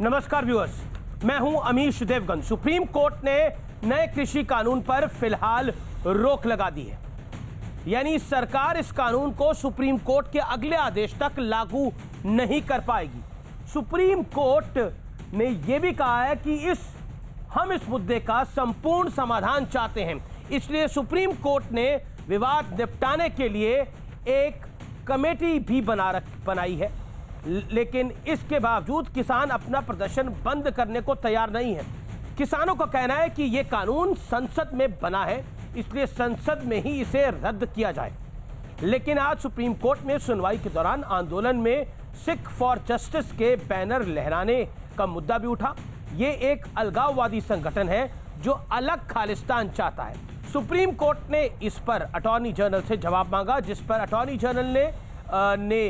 नमस्कार व्यूअर्स, मैं हूं अमीश देवगन। सुप्रीम कोर्ट ने नए कृषि कानून पर फिलहाल रोक लगा दी है, यानी सरकार इस कानून को सुप्रीम कोर्ट के अगले आदेश तक लागू नहीं कर पाएगी। सुप्रीम कोर्ट ने यह भी कहा है कि हम इस मुद्दे का संपूर्ण समाधान चाहते हैं, इसलिए सुप्रीम कोर्ट ने विवाद निपटाने के लिए एक कमेटी भी बनाई है। लेकिन इसके बावजूद किसान अपना प्रदर्शन बंद करने को तैयार नहीं है। किसानों का कहना है कि यह कानून संसद में बना है, इसलिए संसद में ही इसे रद्द किया जाए। लेकिन आज सुप्रीम कोर्ट में सुनवाई के दौरान आंदोलन में सिख फॉर जस्टिस के बैनर लहराने का मुद्दा भी उठा। ये एक अलगाववादी संगठन है जो अलग खालिस्तान चाहता है। सुप्रीम कोर्ट ने इस पर अटॉर्नी जनरल से जवाब मांगा, जिस पर अटॉर्नी जनरल ने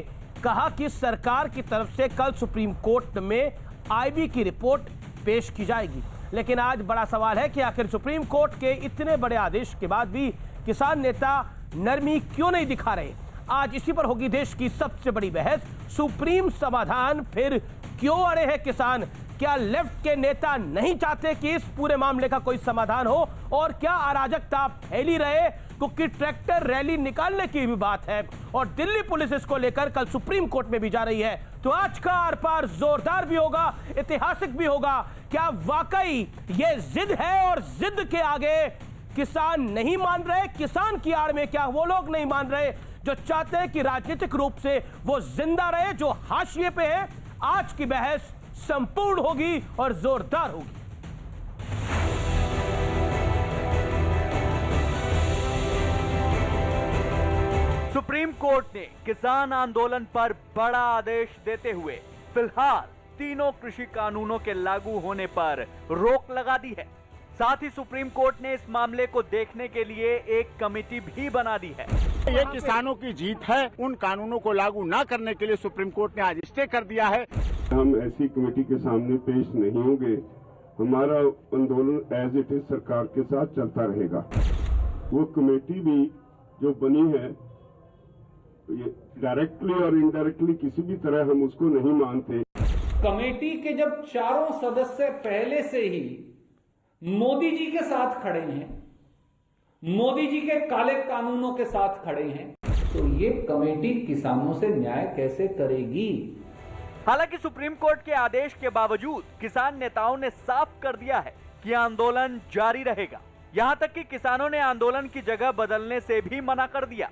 कहा कि सरकार की तरफ से कल सुप्रीम कोर्ट में आईबी की रिपोर्ट पेश की जाएगी। लेकिन आज बड़ा सवाल है कि आखिर सुप्रीम कोर्ट के इतने बड़े आदेश के बाद भी किसान नेता नरमी क्यों नहीं दिखा रहे। आज इसी पर होगी देश की सबसे बड़ी बहस। सुप्रीम समाधान फिर क्यों अड़े हैं किसान? क्या लेफ्ट के नेता नहीं चाहते कि इस पूरे मामले का कोई समाधान हो? और क्या अराजकता फैली रहे? क्योंकि ट्रैक्टर रैली निकालने की भी बात है और दिल्ली पुलिस इसको लेकर कल सुप्रीम कोर्ट में भी जा रही है। तो आज का आर पार जोरदार भी होगा, ऐतिहासिक भी होगा। क्या वाकई ये जिद है और जिद के आगे किसान नहीं मान रहे? किसान की आड़ में क्या वो लोग नहीं मान रहे जो चाहते हैं कि राजनीतिक रूप से वो जिंदा रहे, जो हाशिए पे है? आज की बहस संपूर्ण होगी और जोरदार होगी। सुप्रीम कोर्ट ने किसान आंदोलन पर बड़ा आदेश देते हुए फिलहाल तीनों कृषि कानूनों के लागू होने पर रोक लगा दी है। साथ ही सुप्रीम कोर्ट ने इस मामले को देखने के लिए एक कमेटी भी बना दी है। ये किसानों की जीत है। उन कानूनों को लागू न करने के लिए सुप्रीम कोर्ट ने आज स्टे कर दिया है। हम ऐसी कमेटी के सामने पेश नहीं होंगे। हमारा आंदोलन एज इट इज सरकार के साथ चलता रहेगा। वो कमेटी भी जो बनी है, ये डायरेक्टली और इनडायरेक्टली किसी भी तरह हम उसको नहीं मानते। कमेटी के जब चारों सदस्य पहले से ही मोदी जी के साथ खड़े हैं, मोदी जी के काले कानूनों के साथ खड़े हैं, तो ये कमेटी किसानों से न्याय कैसे करेगी? हालांकि सुप्रीम कोर्ट के आदेश के बावजूद किसान नेताओं ने साफ कर दिया है कि आंदोलन जारी रहेगा। यहां तक कि किसानों ने आंदोलन की जगह बदलने से भी मना कर दिया।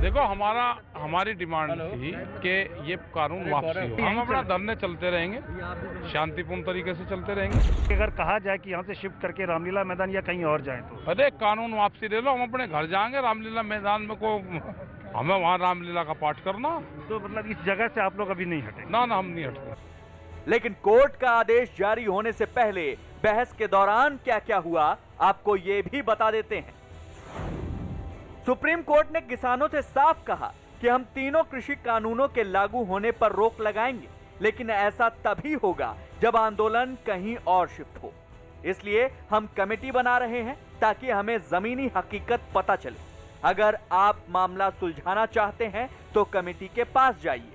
देखो, हमारी डिमांड थी कि ये कानून वापसी हो। हम अपना धरने चलते रहेंगे, शांतिपूर्ण तरीके से चलते रहेंगे। अगर कहा जाए कि यहाँ से शिफ्ट करके रामलीला मैदान या कहीं और जाएं तो अरे कानून वापसी ले लो, हम अपने घर जाएंगे। रामलीला मैदान में को हमें वहाँ रामलीला का पाठ करना, तो मतलब इस जगह से आप लोग अभी नहीं हटे? ना हम नहीं हटते। लेकिन कोर्ट का आदेश जारी होने से पहले बहस के दौरान क्या क्या हुआ, आपको ये भी बता देते हैं। सुप्रीम कोर्ट ने किसानों से साफ कहा कि हम तीनों कृषि कानूनों के लागू होने पर रोक लगाएंगे, लेकिन ऐसा तभी होगा जब आंदोलन कहीं और शिफ्ट हो। इसलिए हम कमेटी बना रहे हैं ताकि हमें जमीनी हकीकत पता चले। अगर आप मामला सुलझाना चाहते हैं तो कमेटी के पास जाइए।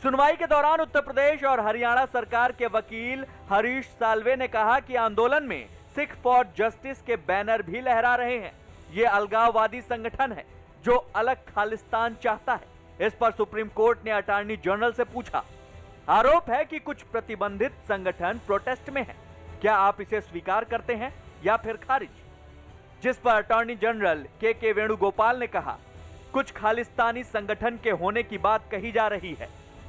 सुनवाई के दौरान उत्तर प्रदेश और हरियाणा सरकार के वकील हरीश साल्वे ने कहा कि आंदोलन में सिख फॉर जस्टिस के बैनर भी लहरा रहे हैं। ये अलगाववादी संगठन है जो अलग खालिस्तान चाहता है। इस पर सुप्रीम कोर्ट ने अटॉर्नी जनरल से पूछा। आरोप है कि कुछ प्रतिबंधित संगठन प्रोटेस्ट में हैं। क्या आप इसे स्वीकार करते हैं या फिर खारिज? जिस पर अटॉर्नी जनरल के वेणुगोपाल ने कहा, कुछ खालिस्तानी संगठन के होने की बात कही जा रही है।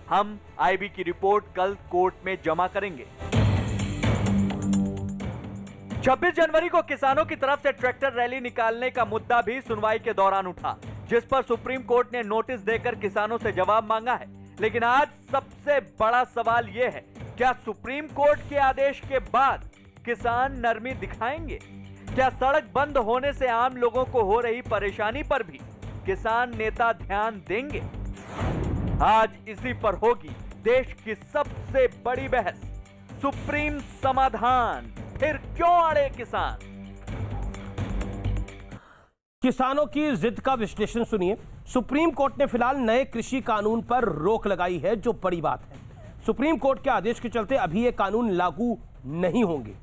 हम आईबी की रिपोर्ट कल कोर्ट में जमा करेंगे। 26 जनवरी को किसानों की तरफ से ट्रैक्टर रैली निकालने का मुद्दा भी सुनवाई के दौरान उठा, जिस पर सुप्रीम कोर्ट ने नोटिस देकर किसानों से जवाब मांगा है। लेकिन आज सबसे बड़ा सवाल यह है, क्या सुप्रीम कोर्ट के आदेश के बाद किसान नरमी दिखाएंगे? क्या सड़क बंद होने से आम लोगों को हो रही परेशानी पर भी किसान नेता ध्यान देंगे? आज इसी पर होगी देश की सबसे बड़ी बहस। सुप्रीम समाधान फिर क्यों अड़े किसान? किसानों की जिद का विश्लेषण सुनिए। सुप्रीम कोर्ट ने फिलहाल नए कृषि कानून पर रोक लगाई है, जो बड़ी बात है। सुप्रीम कोर्ट के आदेश के चलते अभी ये कानून लागू नहीं होंगे।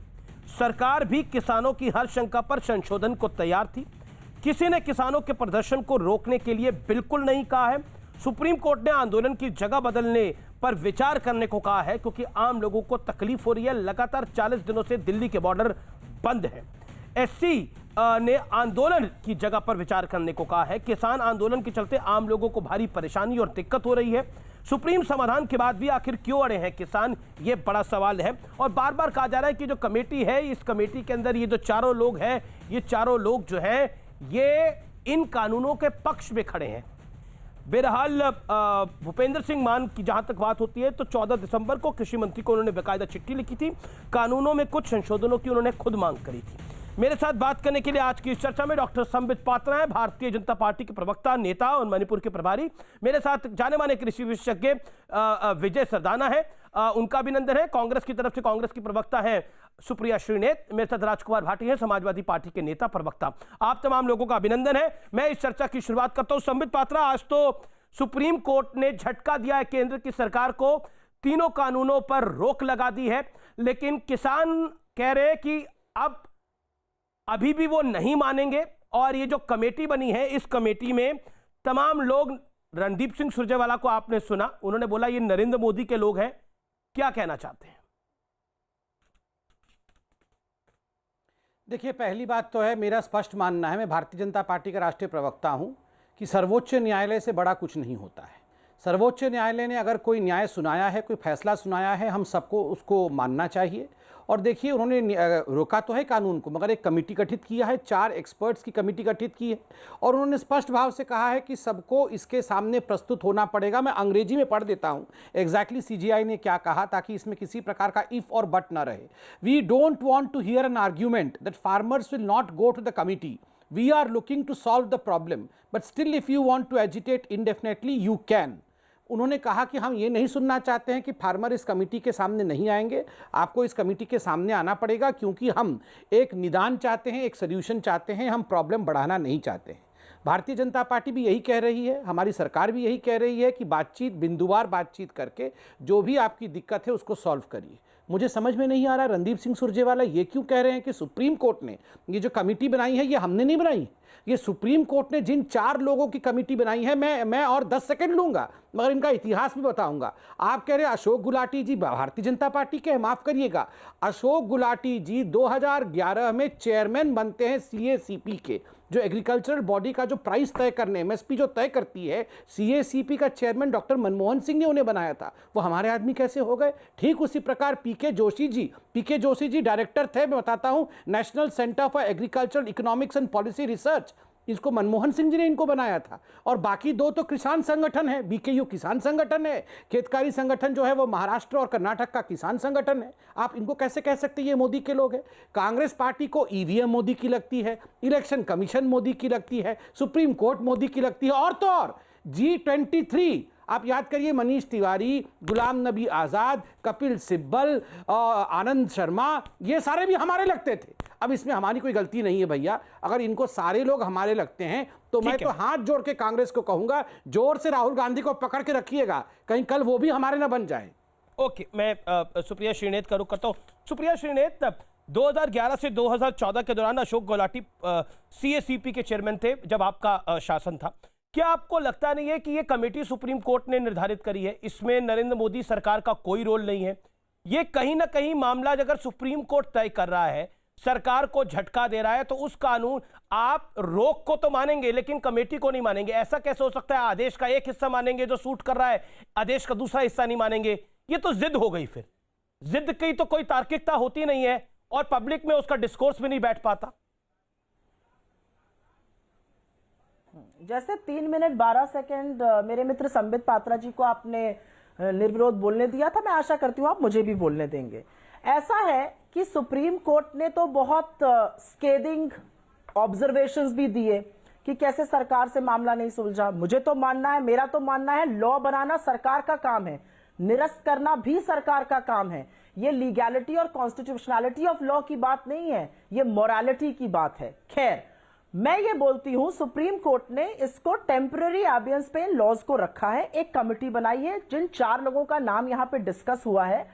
सरकार भी किसानों की हर शंका पर संशोधन को तैयार थी। किसी ने किसानों के प्रदर्शन को रोकने के लिए बिल्कुल नहीं कहा है। सुप्रीम कोर्ट ने आंदोलन की जगह बदलने पर विचार करने को कहा है, क्योंकि आम लोगों को तकलीफ हो रही है। लगातार 40 दिनों से दिल्ली के बॉर्डर बंद है। एससी ने आंदोलन की जगह पर विचार करने को कहा है। किसान आंदोलन के चलते आम लोगों को भारी परेशानी और दिक्कत हो रही है। सुप्रीम समाधान के बाद भी आखिर क्यों अड़े हैं किसान, ये बड़ा सवाल है। और बार बार कहा जा रहा है कि जो कमेटी है, इस कमेटी के अंदर ये जो चारों लोग हैं, ये चारों लोग जो हैं ये इन कानूनों के पक्ष में खड़े हैं। बहरहाल भूपेंद्र सिंह मान की जहां तक बात होती है तो 14 दिसंबर को कृषि मंत्री को उन्होंने बेकायदा चिट्ठी लिखी थी। कानूनों में कुछ संशोधनों की उन्होंने खुद मांग करी थी। मेरे साथ बात करने के लिए आज की इस चर्चा में डॉक्टर संबित पात्रा हैं, भारतीय जनता पार्टी के प्रवक्ता, नेता और मणिपुर के प्रभारी। मेरे साथ जाने माने कृषि विशेषज्ञ विजय सरदाना है, उनका अभिनंदन है। कांग्रेस की तरफ से कांग्रेस की प्रवक्ता है सुप्रिया श्रीनेत। मेरे साथ राजकुमार भाटी है, समाजवादी पार्टी के नेता प्रवक्ता। आप तमाम लोगों का अभिनंदन है। मैं इस चर्चा की शुरुआत करता हूं। संबित पात्रा, आज तो सुप्रीम कोर्ट ने झटका दिया है केंद्र की सरकार को, तीनों कानूनों पर रोक लगा दी है, लेकिन किसान कह रहे हैं कि अब अभी भी वो नहीं मानेंगे। और ये जो कमेटी बनी है, इस कमेटी में तमाम लोग, रणदीप सिंह सुरजेवाला को आपने सुना, उन्होंने बोला ये नरेंद्र मोदी के लोग हैं। क्या कहना चाहते हैं? देखिए, पहली बात तो है, मेरा स्पष्ट मानना है, मैं भारतीय जनता पार्टी का राष्ट्रीय प्रवक्ता हूं, कि सर्वोच्च न्यायालय से बड़ा कुछ नहीं होता है। सर्वोच्च न्यायालय ने अगर कोई न्याय सुनाया है, कोई फैसला सुनाया है, हम सबको उसको मानना चाहिए। और देखिए, उन्होंने रोका तो है कानून को, मगर एक कमेटी गठित किया है, 4 एक्सपर्ट्स की कमेटी गठित की है, और उन्होंने स्पष्ट भाव से कहा है कि सबको इसके सामने प्रस्तुत होना पड़ेगा। मैं अंग्रेजी में पढ़ देता हूं एग्जैक्टली सीजीआई ने क्या कहा, ताकि इसमें किसी प्रकार का इफ और बट ना रहे। We don't want to hear an argument that farmers will not go to the committee. We are looking to solve the problem, but still if you want to agitate indefinitely, you can. उन्होंने कहा कि हम ये नहीं सुनना चाहते हैं कि फार्मर इस कमेटी के सामने नहीं आएंगे, आपको इस कमेटी के सामने आना पड़ेगा, क्योंकि हम एक निदान चाहते हैं, एक सोल्यूशन चाहते हैं, हम प्रॉब्लम बढ़ाना नहीं चाहते हैं। भारतीय जनता पार्टी भी यही कह रही है, हमारी सरकार भी यही कह रही है कि बातचीत, बिंदुवार बातचीत करके जो भी आपकी दिक्कत है उसको सॉल्व करिए। मुझे समझ में नहीं आ रहा रणदीप सिंह सुरजेवाला ये क्यों कह रहे हैं कि सुप्रीम कोर्ट ने ये जो कमेटी बनाई है ये हमने नहीं बनाई, ये सुप्रीम कोर्ट ने जिन 4 लोगों की कमेटी बनाई है। मैं और 10 सेकंड लूंगा, मगर इनका इतिहास भी बताऊंगा। आप कह रहे हैं अशोक गुलाटी जी भारतीय जनता पार्टी के, माफ करिएगा, अशोक गुलाटी जी 2011 में चेयरमैन बनते हैं सीएसीपी के, जो एग्रीकल्चरल बॉडी का जो प्राइस तय करने, एमएसपी जो तय करती है, सीएसीपी का चेयरमैन डॉक्टर मनमोहन सिंह ने उन्हें बनाया था। वो हमारे आदमी कैसे हो गए? ठीक उसी प्रकार पीके जोशी जी डायरेक्टर थे, मैं बताता हूं, national centre for agricultural economics and policy research, इसको मनमोहन सिंह जी ने इनको बनाया था। और बाकी 2 तो किसान संगठन है, बीकेयू किसान संगठन है, खेतकारी संगठन जो है वो महाराष्ट्र और कर्नाटक का किसान संगठन है। आप इनको कैसे कह सकते हैं ये मोदी के लोग हैं? कांग्रेस पार्टी को ईवीएम मोदी की लगती है, इलेक्शन कमीशन मोदी की लगती है, सुप्रीम कोर्ट मोदी की लगती है, और तो और G23, आप याद करिए, मनीष तिवारी, गुलाम नबी आजाद, कपिल सिब्बल, आनंद शर्मा, ये सारे भी हमारे लगते थे। अब इसमें हमारी कोई गलती नहीं है भैया, अगर इनको सारे लोग हमारे लगते हैं तो मैं तो हाथ जोड़ के कांग्रेस को कहूंगा, जोर से राहुल गांधी को पकड़ के रखिएगा, कहीं कल वो भी हमारे ना बन जाए। ओके, मैं सुप्रिया श्रीनेत का रुख करता हूं। सुप्रिया श्रीनेत, 2011 से 2014 के दौरान अशोक गुलाटी सीएसीपी के चेयरमैन थे जब आपका शासन था। क्या आपको लगता नहीं है कि ये कमेटी सुप्रीम कोर्ट ने निर्धारित करी है, इसमें नरेंद्र मोदी सरकार का कोई रोल नहीं है? ये कहीं ना कहीं मामला अगर सुप्रीम कोर्ट तय कर रहा है, सरकार को झटका दे रहा है, तो उस कानून, आप रोक को तो मानेंगे लेकिन कमेटी को नहीं मानेंगे। ऐसा कैसे हो सकता है? आदेश का एक हिस्सा मानेंगे जो सूट कर रहा है, आदेश का दूसरा हिस्सा नहीं मानेंगे। ये तो जिद हो गई। फिर जिद की तो कोई तार्किकता होती नहीं है और पब्लिक में उसका डिस्कोर्स भी नहीं बैठ पाता। जैसे 3 मिनट 12 सेकंड मेरे मित्र संबित पात्रा जी को आपने निर्विरोध बोलने दिया था, मैं आशा करती हूं आप मुझे भी बोलने देंगे। ऐसा है कि सुप्रीम कोर्ट ने तो बहुत स्केदिंग ऑब्जर्वेशंस भी दिए कि कैसे सरकार से मामला नहीं सुलझा। मुझे तो मानना है, मेरा तो मानना है, लॉ बनाना सरकार का काम है, निरस्त करना भी सरकार का काम है। ये लीगैलिटी और कॉन्स्टिट्यूशनैलिटी ऑफ लॉ की बात नहीं है, ये मोरालिटी की बात है। खैर, मैं ये बोलती हूं सुप्रीम कोर्ट ने इसको टेम्पररी एबियंस पे इन लॉज को रखा है, एक कमिटी बनाई है जिन 4 लोगों का नाम यहां पे डिस्कस हुआ है।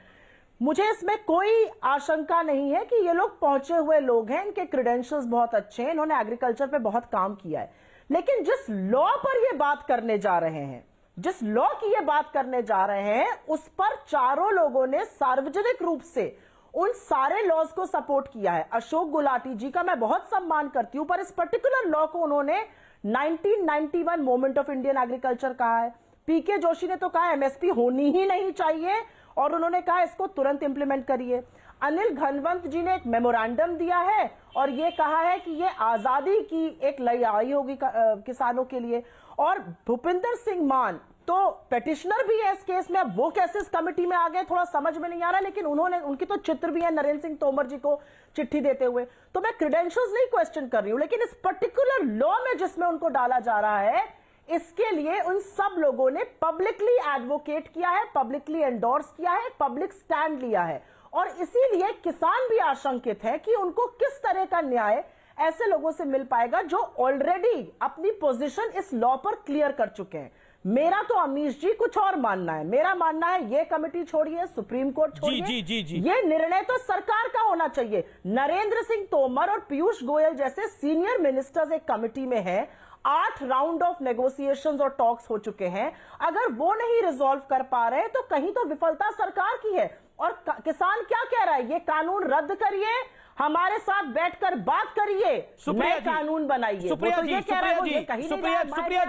मुझे इसमें कोई आशंका नहीं है कि ये लोग पहुंचे हुए लोग हैं, इनके क्रेडेंशियल्स बहुत अच्छे हैं, इन्होंने एग्रीकल्चर पे बहुत काम किया है। लेकिन जिस लॉ पर ये बात करने जा रहे हैं, जिस लॉ की ये बात करने जा रहे हैं, उस पर चारों लोगों ने सार्वजनिक रूप से उन सारे लॉज को सपोर्ट किया है। अशोक गुलाटी जी का मैं बहुत सम्मान करती हूं, पर इस पर्टिकुलर लॉ को उन्होंने 1991 मोमेंट ऑफ इंडियन एग्रीकल्चर कहा है। पीके जोशी ने तो कहा एमएसपी होनी ही नहीं चाहिए और उन्होंने कहा इसको तुरंत इंप्लीमेंट करिए। अनिल घनवंत जी ने एक मेमोरेंडम दिया है और यह कहा है कि यह आजादी की एक लड़ाई होगी किसानों के लिए। और भूपिंदर सिंह मान तो पेटिशनर भी है इस केस में, अब वो कैसे इस कमेटी में आ गए थोड़ा समझ में नहीं आ रहा, लेकिन उन्होंने, उनकी तो चित्र भी है नरेंद्र सिंह तोमर जी को चिट्ठी देते हुए। तो मैं क्रेडेंशियल्स नहीं क्वेश्चन कर रही हूं, लेकिन इस पर्टिकुलर लॉ में जिसमें उनको डाला जा रहा है, इसके लिए उन सब लोगों ने पब्लिकली एडवोकेट किया है, पब्लिकली एंडोर्स किया है, पब्लिक स्टैंड लिया है। और इसीलिए किसान भी आशंकित है कि उनको किस तरह का न्याय ऐसे लोगों से मिल पाएगा जो ऑलरेडी अपनी पोजीशन इस लॉ पर क्लियर कर चुके हैं। मेरा तो अमीश जी कुछ और मानना है, मेरा मानना है ये कमेटी छोड़िए, सुप्रीम कोर्ट छोड़िए, जी। ये निर्णय तो सरकार का होना चाहिए। नरेंद्र सिंह तोमर और पीयूष गोयल जैसे सीनियर मिनिस्टर्स एक कमेटी में हैं, 8 राउंड ऑफ नेगोशिएशंस और टॉक्स हो चुके हैं। अगर वो नहीं रिजॉल्व कर पा रहे तो कहीं तो विफलता सरकार की है। और किसान क्या कह रहा है, ये कानून रद्द करिए, हमारे साथ बैठकर बात करिए, नए कानून बनाइए। सुप्रिया जी,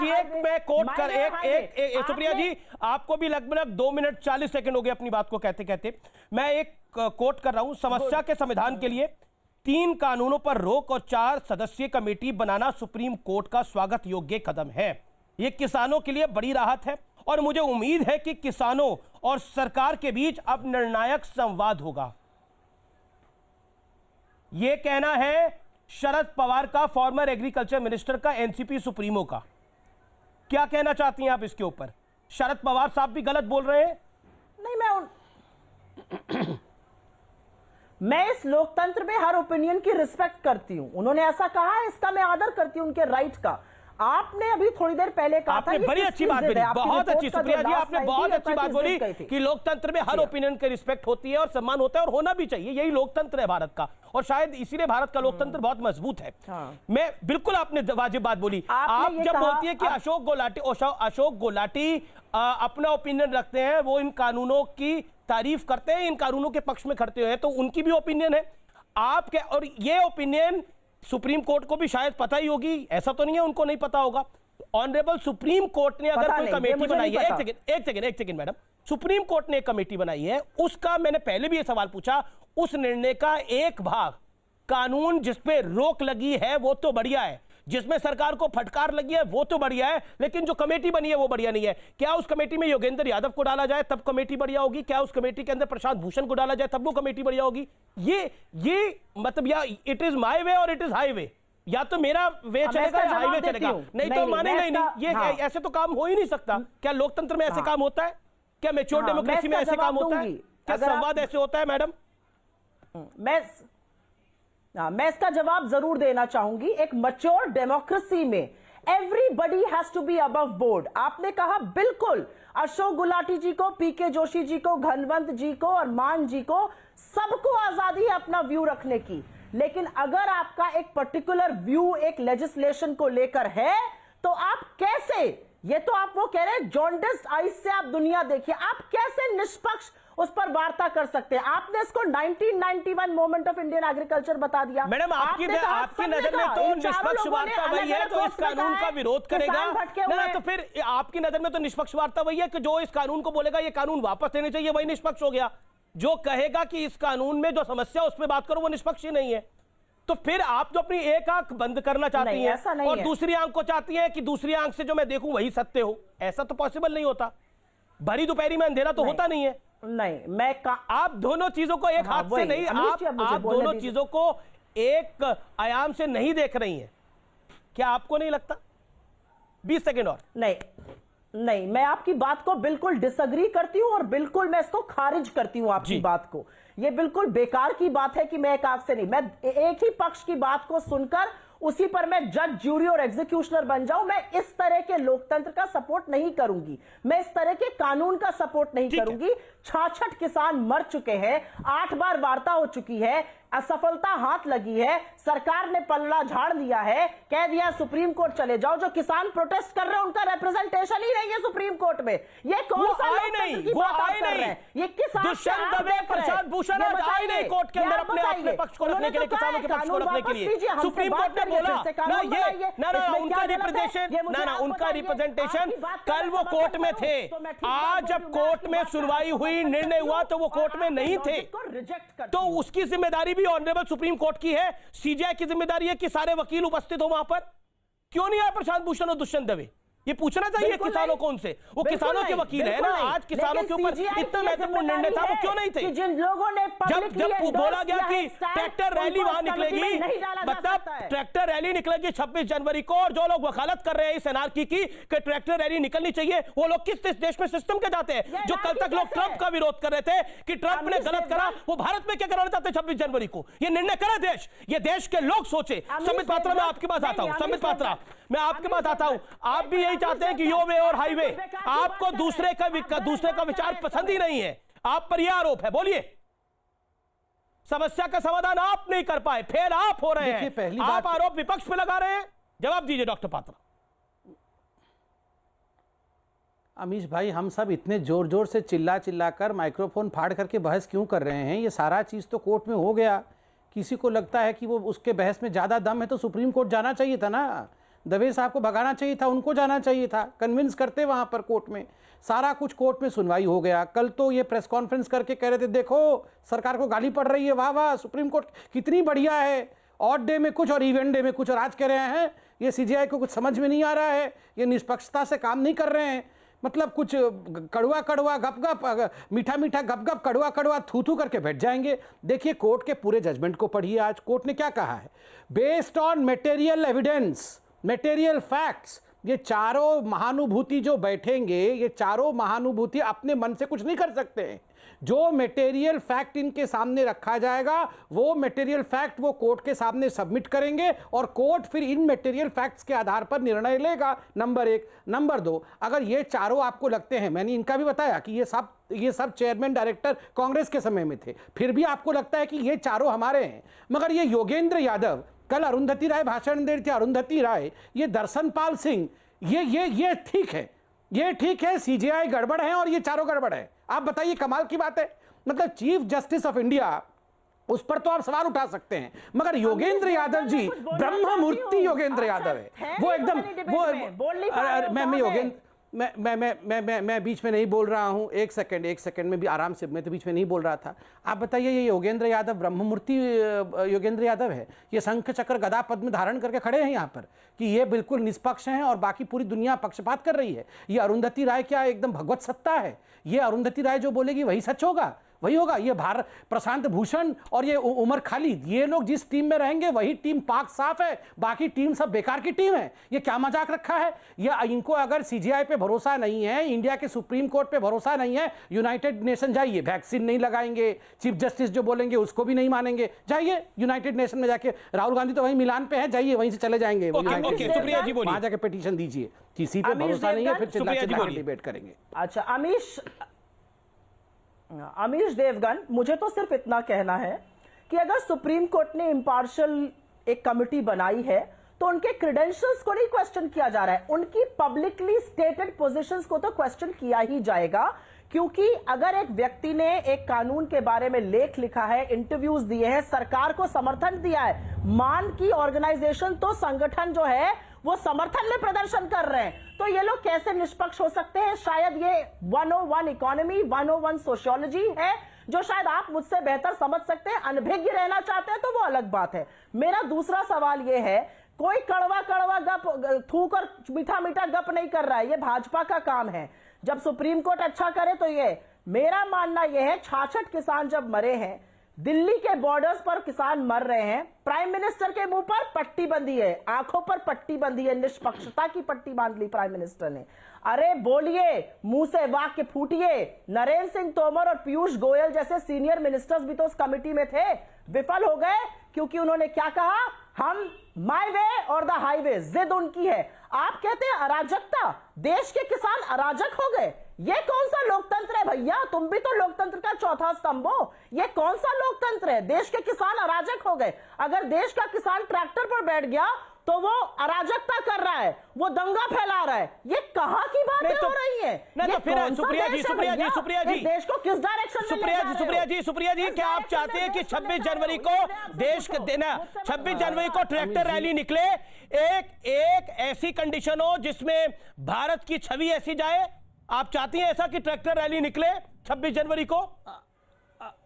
एक मैं कोट कर एक सुप्रिया जी, आपको भी लगभग 2 मिनट 40 सेकंड हो गए अपनी बात को कहते कहते। मैं एक कोट कर रहा हूं, समस्या के समाधान के लिए 3 कानूनों पर रोक और 4 सदस्यीय कमेटी बनाना सुप्रीम कोर्ट का स्वागत योग्य कदम है। यह किसानों के लिए बड़ी राहत है और मुझे उम्मीद है कि किसानों और सरकार के बीच अब निर्णायक संवाद होगा। यह कहना है शरद पवार का, फॉर्मर एग्रीकल्चर मिनिस्टर का, एनसीपी सुप्रीमो का। क्या कहना चाहती हैं आप इसके ऊपर? शरद पवार साहब भी गलत बोल रहे हैं? नहीं, मैं इस लोकतंत्र में हर ओपिनियन की रिस्पेक्ट करती हूं। उन्होंने ऐसा कहा है, इसका मैं आदर करती हूं उनके राइट का। आपने अभी थोड़ी देर पहले कहा था, बड़ी अच्छी बात बोली, बहुत अच्छी सुप्रिया जी, आपने बहुत अच्छी बात बोली कि लोकतंत्र में हर ओपिनियन की रिस्पेक्ट होती है और सम्मान होता है और होना भी चाहिए। यही लोकतंत्र है भारत का और शायद इसीलिए भारत का लोकतंत्र बहुत मजबूत है। मैं बिल्कुल, आपने वाजिब बात बोली। आप जब बोलती है कि अशोक गुलाटी अपना ओपिनियन रखते हैं, वो इन कानूनों की तारीफ करते हैं, इन कानूनों के पक्ष में खड़े हैं, तो उनकी भी ओपिनियन है आपके, और ये ओपिनियन सुप्रीम कोर्ट को भी शायद पता ही होगी, ऐसा तो नहीं है उनको नहीं पता होगा। ऑनरेबल सुप्रीम कोर्ट ने अगर कोई कमेटी बनाई है, एक सेकंड मैडम, सुप्रीम कोर्ट ने एक कमेटी बनाई है, उसका मैंने पहले भी ये सवाल पूछा, उस निर्णय का एक भाग कानून जिसपे रोक लगी है वो तो बढ़िया है, जिसमें सरकार को फटकार लगी है वो तो बढ़िया है, लेकिन जो कमेटी बनी है वो बढ़िया नहीं है। क्या उस कमेटी में योगेंद्र यादव को डाला जाए तब कमेटी बढ़िया होगी? क्या उस कमेटी के अंदर प्रशांत भूषण को डाला जाए तब वो कमेटी बढ़िया होगी? ये मतलब, या इट इज माय वे और इट इज हाईवे, या तो मेरा वे चलेगा या हाईवे चलेगा, नहीं तो मानेगा नहीं। ये ऐसे तो काम हो ही नहीं सकता। क्या लोकतंत्र में ऐसे काम होता है? क्या मैच्योर डेमोक्रेसी में ऐसे काम होता है? क्या संवाद ऐसे होता है मैडम? मैं इसका जवाब जरूर देना चाहूंगी। एक मैच्योर डेमोक्रेसी में everybody has to be above board. आपने कहा बिल्कुल, अशोक गुलाटी जी को, पीके जोशी जी को, घनवंत जी को और मान जी को, सबको आजादी है अपना व्यू रखने की। लेकिन अगर आपका एक पर्टिकुलर व्यू एक लेजिस्लेशन को लेकर है तो आप कैसे, ये तो आप वो कह रहे हैं जॉन्डिस्ड आइज से आप दुनिया देखिए, आप कैसे निष्पक्ष उस पर वार्ता कर सकते हैं? आपने इसको 1991 मोमेंट ऑफ इंडियन एग्रीकल्चर बता दिया। मैडम, आपकी नजर में तो निष्पक्ष वार्ता वही है जो इस कानून का विरोध करेगा ना, तो फिर आपकी नजर में तो निष्पक्ष वार्ता वही है कि जो इस कानून को बोलेगा ये कानून वापस लेने चाहिए, वही निष्पक्ष हो गया। जो कहेगा कि इस कानून में जो समस्या उस पर बात करो वो निष्पक्ष ही नहीं है। तो फिर आप जो अपनी एक आंख बंद करना चाहती हैं और दूसरी आंख को चाहती हैं कि दूसरी आंख से जो मैं देखूं वही सत्य हो, ऐसा तो पॉसिबल नहीं होता। भरी दोपहरी में अंधेरा तो होता नहीं है। नहीं, आप दोनों चीजों को एक हाथ से नहीं, आप दोनों चीजों को एक आयाम से नहीं देख रही हैं, क्या आपको नहीं लगता? 20 सेकंड और। नहीं, मैं आपकी बात को बिल्कुल डिसएग्री करती हूं और बिल्कुल मैं इसको खारिज करती हूं आपकी बात को। ये बिल्कुल बेकार की बात है कि मैं एक आंख से नहीं, मैं एक ही पक्ष की बात को सुनकर उसी पर मैं जज, ज्यूरी और एग्जीक्यूशनर बन जाऊं। मैं इस तरह के लोकतंत्र का सपोर्ट नहीं करूंगी, मैं इस तरह के कानून का सपोर्ट नहीं करूंगी। 66 किसान मर चुके हैं, 8 बार वार्ता हो चुकी है, असफलता हाथ लगी है, सरकार ने पल्ला झाड़ लिया है, कह दिया सुप्रीम कोर्ट चले जाओ। जो किसान प्रोटेस्ट कर रहे हैं उनका रिप्रेजेंटेशन ही नहीं है सुप्रीम कोर्ट में। ये कौन सा लोकतंत्र की बात आप कर रहे हैं? ये किसान दुष्यंत दवे, प्रशांत भूषण आज आए नहीं कोर्ट के अंदर अपने पक्ष को रखने के लिए, किसानों के पक्ष को रखने के लिए। सुप्रीम कोर्ट ने बोला ना, ये ना उनका रिप्रेजेंटेशन कल वो कोर्ट में थे, आज जब कोर्ट में सुनवाई हुई, निर्णय हुआ तो वो कोर्ट में नहीं थे। तो उसकी जिम्मेदारी भी ऑनरेबल सुप्रीम कोर्ट की है, सीजीआई की जिम्मेदारी है कि सारे वकील उपस्थित हो वहां पर। क्यों नहीं आए प्रशांत भूषण और दुष्यंत दवे? ये पूछना चाहिए किसानों को उनसे, वो किसानों के वकील है ना। आज किसानों के ऊपर इतना महत्वपूर्ण निर्णय था, वो क्यों नहीं थे? जिन लोगों ने जब बोला गया कि ट्रैक्टर रैली वहां निकलेगी, मतलब ट्रैक्टर रैली निकलेगी 26 जनवरी को, और जो लोग वकालत कर रहे हैं इस एनआरकी की कि ट्रैक्टर रैली निकलनी चाहिए, वो लोग किस देश में सिस्टम के जाते हैं? जो कल तक लोग ट्रंप का विरोध कर रहे थे कि ट्रंप ने गलत करा, वो भारत में क्या कराना चाहते 26 जनवरी को? ये निर्णय करे देश, ये देश के लोग सोचे। संबित पात्रा, मैं आपके पास आता हूं। संबित पात्रा, मैं आपके पास आता हूं। आप भी यही चाहते हैं कि यो वे और हाईवे, आपको दूसरे का विचार पसंद ही नहीं है, आप पर यह आरोप है। बोलिए, समस्या का समाधान आप नहीं कर पाए, फेल आप हो रहे हैं। पहली आप बात, आरोप विपक्ष पे लगा रहे हैं, जवाब दीजिए डॉक्टर पात्रा। अमीश भाई, हम सब इतने जोर जोर से चिल्ला चिल्ला कर, माइक्रोफोन फाड़ करके बहस क्यों कर रहे हैं? ये सारा चीज तो कोर्ट में हो गया। किसी को लगता है कि वो उसके बहस में ज्यादा दम है तो सुप्रीम कोर्ट जाना चाहिए था ना, दवे साहब को भगाना चाहिए था, उनको जाना चाहिए था, कन्विंस करते वहां पर कोर्ट में। सारा कुछ कोर्ट में सुनवाई हो गया। कल तो ये प्रेस कॉन्फ्रेंस करके कह रहे थे देखो सरकार को गाली पड़ रही है, वाह वाह सुप्रीम कोर्ट कितनी बढ़िया है, ऑड डे में कुछ और इवेंट डे में कुछ, और आज कह रहे हैं ये सीजीआई को कुछ समझ में नहीं आ रहा है, ये निष्पक्षता से काम नहीं कर रहे हैं। मतलब कुछ कड़वा कड़वा गप गप, मीठा मीठा गप गप, कड़वा कड़वा थू थू करके बैठ जाएंगे। देखिए कोर्ट के पूरे जजमेंट को पढ़िए। आज कोर्ट ने क्या कहा है? Based on material evidence, material facts, ये चारों महानुभूति जो बैठेंगे, ये चारों महानुभूति अपने मन से कुछ नहीं कर सकते हैं। जो मटेरियल फैक्ट इनके सामने रखा जाएगा वो मटेरियल फैक्ट वो कोर्ट के सामने सबमिट करेंगे और कोर्ट फिर इन मटेरियल फैक्ट्स के आधार पर निर्णय लेगा। नंबर 1। नंबर 2, अगर ये चारों आपको लगते हैं, मैंने इनका भी बताया कि ये सब चेयरमैन डायरेक्टर कांग्रेस के समय में थे, फिर भी आपको लगता है कि ये चारों हमारे हैं, मगर ये योगेंद्र यादव, कल अरुंधति राय भाषण दे रही थी, अरुंधति राय, ये दर्शनपाल सिंह, ये ठीक है, ये ठीक है, सीजीआई गड़बड़ है और ये चारों गड़बड़ है। आप बताइए, कमाल की बात है। मतलब चीफ जस्टिस ऑफ इंडिया, उस पर तो आप सवाल उठा सकते हैं, मगर योगेंद्र यादव जी ब्रह्म मूर्ति योगेंद्र यादव है, वो एकदम मैं बीच में नहीं बोल रहा हूं। एक सेकंड में भी आराम से, मैं तो बीच में नहीं बोल रहा था। आप बताइए, ये योगेंद्र यादव ब्रह्ममूर्ति योगेंद्र यादव है, ये शंख चक्र गदा पद्म धारण करके खड़े हैं यहाँ पर कि ये बिल्कुल निष्पक्ष हैं और बाकी पूरी दुनिया पक्षपात कर रही है। ये अरुंधति राय क्या एकदम भगवत सत्ता है? ये अरुंधति राय जो बोलेगी वही सच होगा, वही होगा। ये भारत प्रशांत भूषण और ये उमर खालिद, ये लोग जिस टीम में रहेंगे वही टीम पाक साफ है, बाकी टीम सब बेकार की टीम है। ये क्या मजाक रखा है? ये इनको अगर सीजीआई पे भरोसा नहीं है, इंडिया के सुप्रीम कोर्ट पे भरोसा नहीं है, यूनाइटेड नेशन जाइए, वैक्सीन नहीं लगाएंगे, चीफ जस्टिस जो बोलेंगे उसको भी नहीं मानेंगे, जाइए यूनाइटेड नेशन में जाके, राहुल गांधी तो वहीं मिलान पे है, जाइए वहीं से चले जाएंगे, वहां जाके पिटीशन दीजिए। किसी पे भरोसा नहीं है, फिर चिल्ला डिबेट करेंगे। अच्छा अमीश देवगन, मुझे तो सिर्फ इतना कहना है कि अगर सुप्रीम कोर्ट ने इम्पार्शियल एक कमिटी बनाई है तो उनके क्रेडेंशियल्स को नहीं क्वेश्चन किया जा रहा है, उनकी पब्लिकली स्टेटेड पोजीशंस को तो क्वेश्चन किया ही जाएगा। क्योंकि अगर एक व्यक्ति ने एक कानून के बारे में लेख लिखा है, इंटरव्यूज दिए हैं, सरकार को समर्थन दिया है, मान की ऑर्गेनाइजेशन तो संगठन जो है वो समर्थन में प्रदर्शन कर रहे हैं, तो ये लोग कैसे निष्पक्ष हो सकते हैं? शायद ये 101 इकोनॉमी 101 सोशियोलॉजी है जो शायद आप मुझसे बेहतर समझ सकते हैं। अनभिज्ञ रहना चाहते हैं तो वो अलग बात है। मेरा दूसरा सवाल ये है, कोई कड़वा कड़वा गप थूक और मीठा मीठा गप नहीं कर रहा है, ये भाजपा का काम है। जब सुप्रीम कोर्ट अच्छा करे तो ये, मेरा मानना यह है 66 किसान जब मरे हैं, दिल्ली के बॉर्डर्स पर किसान मर रहे हैं, प्राइम मिनिस्टर के मुंह पर पट्टी बंधी है, आंखों पर पट्टी बंधी है, निष्पक्षता की पट्टी बांध ली प्राइम मिनिस्टर ने। अरे बोलिए, मुंह से वाक्य फूटिए। नरेंद्र सिंह तोमर और पीयूष गोयल जैसे सीनियर मिनिस्टर्स भी तो उस कमेटी में थे, विफल हो गए क्योंकि उन्होंने क्या कहा? हम माई वे और द हाईवे, जिद उनकी है। आप कहते हैं अराजकता, देश के किसान अराजक हो गए। ये कौन सा लोकतंत्र है भैया? तुम भी तो लोकतंत्र का चौथा स्तंभ हो। ये कौन सा लोकतंत्र है? देश के किसान अराजक हो गए। अगर देश का किसान ट्रैक्टर पर बैठ गया तो वो अराजकता कर रहा है, वो दंगा फैला रहा है। ये कहां की बातें हो रही हैं? तो फिर सुप्रिया जी, देश को किस डायरेक्शन में ले जा रहे हो? सुप्रिया जी, क्या आप चाहते हैं कि 26 जनवरी को देश देना 26 जनवरी को ट्रैक्टर रैली निकले, एक ऐसी कंडीशन हो जिसमें भारत की छवि ऐसी जाए? आप चाहती हैं ऐसा कि ट्रैक्टर रैली निकले 26 जनवरी को?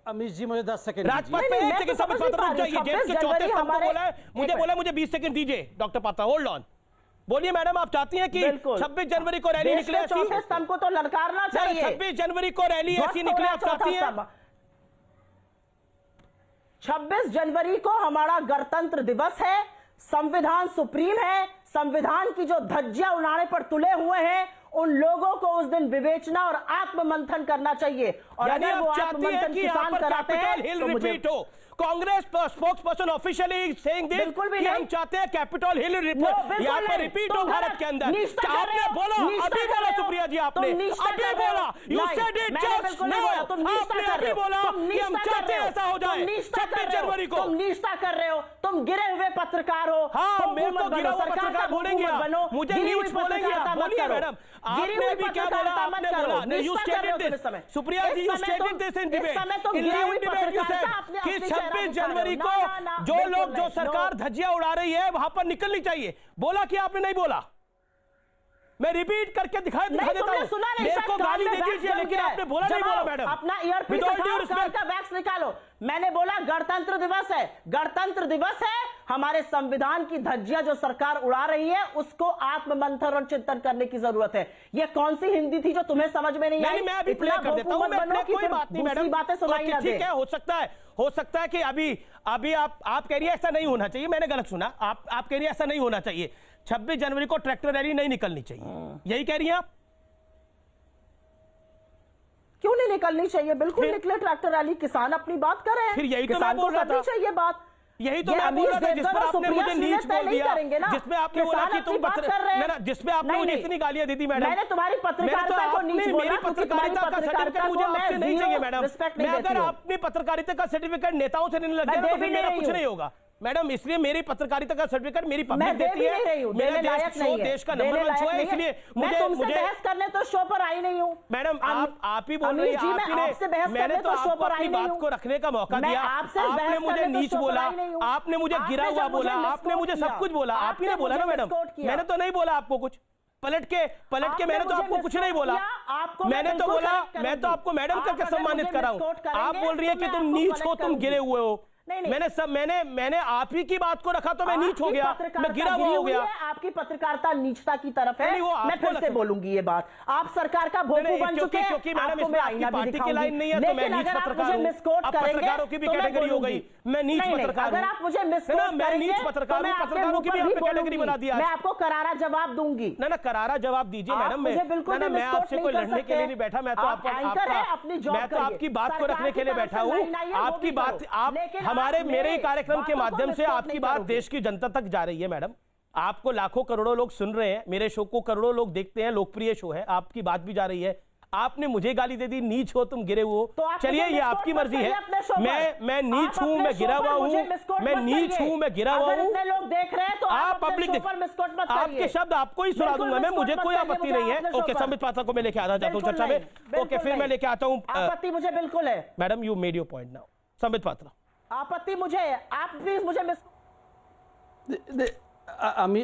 अमीश जी मुझे 10 सेकंड राजपथ पे 1 सेकंड समय रुक जाइए। जेम्स के चौथे स्तंभ को बोला है, मुझे 20 सेकंड दीजिए। डॉक्टर पात्रा होल्ड ऑन, बोलिए मैडम, आप चाहती हैं कि 26 जनवरी को रैली निकले ऐसी? चौथे स्तंभ को तो ललकारना चाहिए। 26 जनवरी को रैली ऐसी निकले, आप चाहती हैं? 26 जनवरी को हमारा गणतंत्र दिवस है, संविधान सुप्रीम है। संविधान की जो धज्जियां उड़ाने पर तुले हुए हैं, उन लोगों को उस दिन विवेचना और आत्ममंथन करना चाहिए। और अगर वो आत्ममंथन किसान कराते हैं तो मुझे Congress spokes person officially saying this, बिल्कुल भी नहीं। हम चाहते हैं कैपिटल हिल रिपोर्ट यहाँ पर रिपीट हो भारत के अंदर। आपने बोला, अभी बोला सुप्रिया जी, आपने अभी बोला, you said it just now, आपने अभी बोला कि हम चाहते हैं ऐसा हो जाए 26 जनवरी को। तुम निष्ठा कर रहे हो, तुम गिरे हुए पत्रकार हो। हाँ, मेरे को गिरा हुआ पत्रकार बोलेंगे आप, मुझे नीच बोलेंगे आप। बोलिए मैडम, आपने अभी क्या बोला? आपने बोला नहीं, you stated this Supriya ji, you stated this in debate, in live debate you said कि 26 जनवरी को जो सरकार धज्जियां उड़ा रही है वहां पर निकलनी चाहिए। बोला कि आपने नहीं बोला? मैं रिपीट करके दिखा देता हूं। मेरे को गाली दे दीजिए, लेकिन आपने बोला नहीं बोला मैडम? अपना ईयरपीस का वैक्स निकालो। मैंने बोला गणतंत्र दिवस है, गणतंत्र दिवस है। हमारे संविधान की धज्जियां जो सरकार उड़ा रही है उसको आत्ममंथन और चिंतन करने की जरूरत है। ये कौन सी हिंदी थी जो तुम्हें समझ में नहीं आई? मैं अभी प्ले कर देता हूं, मैं कोई बात नहीं मैडम, बातें सुनाई ना दे। ठीक है, हो सकता है कि अभी आप कह रही है ऐसा नहीं होना चाहिए। मैंने गलत सुना, आप कह रही है ऐसा नहीं होना चाहिए, 26 जनवरी को ट्रैक्टर रैली नहीं निकलनी चाहिए, यही कह रही हैं आप? क्यों नहीं निकलनी चाहिए? बिल्कुल निकले ट्रैक्टर रैली, किसान अपनी बात कर रहे हैं। फिर यही तो मैं बोल रहा था, चाहिए बात, यही तो मैं बोल रहा था, जिस पर आपने मुझे नीच बोल दिया, जिसमें आपने बोला कि तुम जिसमें आपने मुझे इतनी गालियां दी थी मैडम। मैंने तुम्हारी पत्रकारिता को नीच बोला। मेरी पत्रकारिता का सर्टिफिकेट मुझे आपसे नहीं चाहिए मैडम। मैं अगर अपनी पत्रकारिता का सर्टिफिकेट नेताओं से नहीं लग गया तो फिर मेरा कुछ नहीं होगा मैडम। इसलिए मेरी पत्रकारिता का सर्टिफिकेट मेरी पब्लिक देती है, मेरा देश का नंबर 1 शो है, इसलिए मुझे बहस करने तो शो पर आई नहीं हूँ मैडम। आप ही बोल रही हैं, मैंने तो आपको अपनी बात को रखने का मौका दिया, आपने मुझे नीच बोला, आपने मुझे गिरा हुआ बोला, आपने मुझे सब कुछ बोला, आप ही ने बोला ना मैडम, मैंने तो नहीं बोला आपको कुछ। पलट के मैंने तो आपको कुछ नहीं बोला, मैंने तो बोला, मैं तो आपको मैडम करके सम्मानित कर रहा हूं। आप बोल रही है कि तुम नीच हो, तुम गिरे हुए हो। मैंने आप ही की बात को रखा तो मैं नीच हो गया, मैं गिरा हुआ हो गया। आपकी पत्रकारिता नीचता की तरफ है। मैं फिर से बोलूंगी ये बात, आप सरकार का भोंपू बन चुके हैं। क्योंकि मैडम इसमें आपकी पार्टी की लाइन नहीं है तो मैं नीच पत्रकार हूं। अब पत्रकारों की भी कैटेगरी हो गई, मैं नीच पत्रकार हूं। अगर आप मुझे मिसकोट मैं नीच पत्रकार हूं, पत्रकारों की भी आपने कैटेगरी बना दिया। मैं आपको करारा जवाब दूंगी। ना करारा जवाब दीजिए मैडम। मैं आपसे कोई लड़ने के लिए नहीं बैठा, मैं तो आपकी बात को रखने के लिए बैठा हूं। आपकी बात, आप हमारे मेरे कार्यक्रम के माध्यम से आपकी बात देश की जनता तक जा रही है मैडम। आपको लाखों करोड़ों लोग सुन रहे हैं, मेरे शो को करोड़ों लोग देखते हैं, लोकप्रिय शो है, आपकी बात भी जा रही है। आपने मुझे गाली दे दी, नीच हो तुम, गिरे हो, चलिए ये आपकी मर्जी है। मैं नीच हूं, मैं गिरा हुआ हूं, मैं नीच हूं, मैं गिरा हुआ हूं। लोग देख रहे हैं तो आप पब्लिक आपके शब्द आपको ही सुना दूंगा मैं, मुझे कोई आपत्ति नहीं है। ओके, संबित पात्रा को मैं लेके आना चाहता हूँ चर्चा में। ओके, फिर मैं लेके आता हूँ। आपत्ति मुझे बिल्कुल है madam, you made your point now. Sambit Patra, आपत्ति मुझे, आप प्लीज मुझे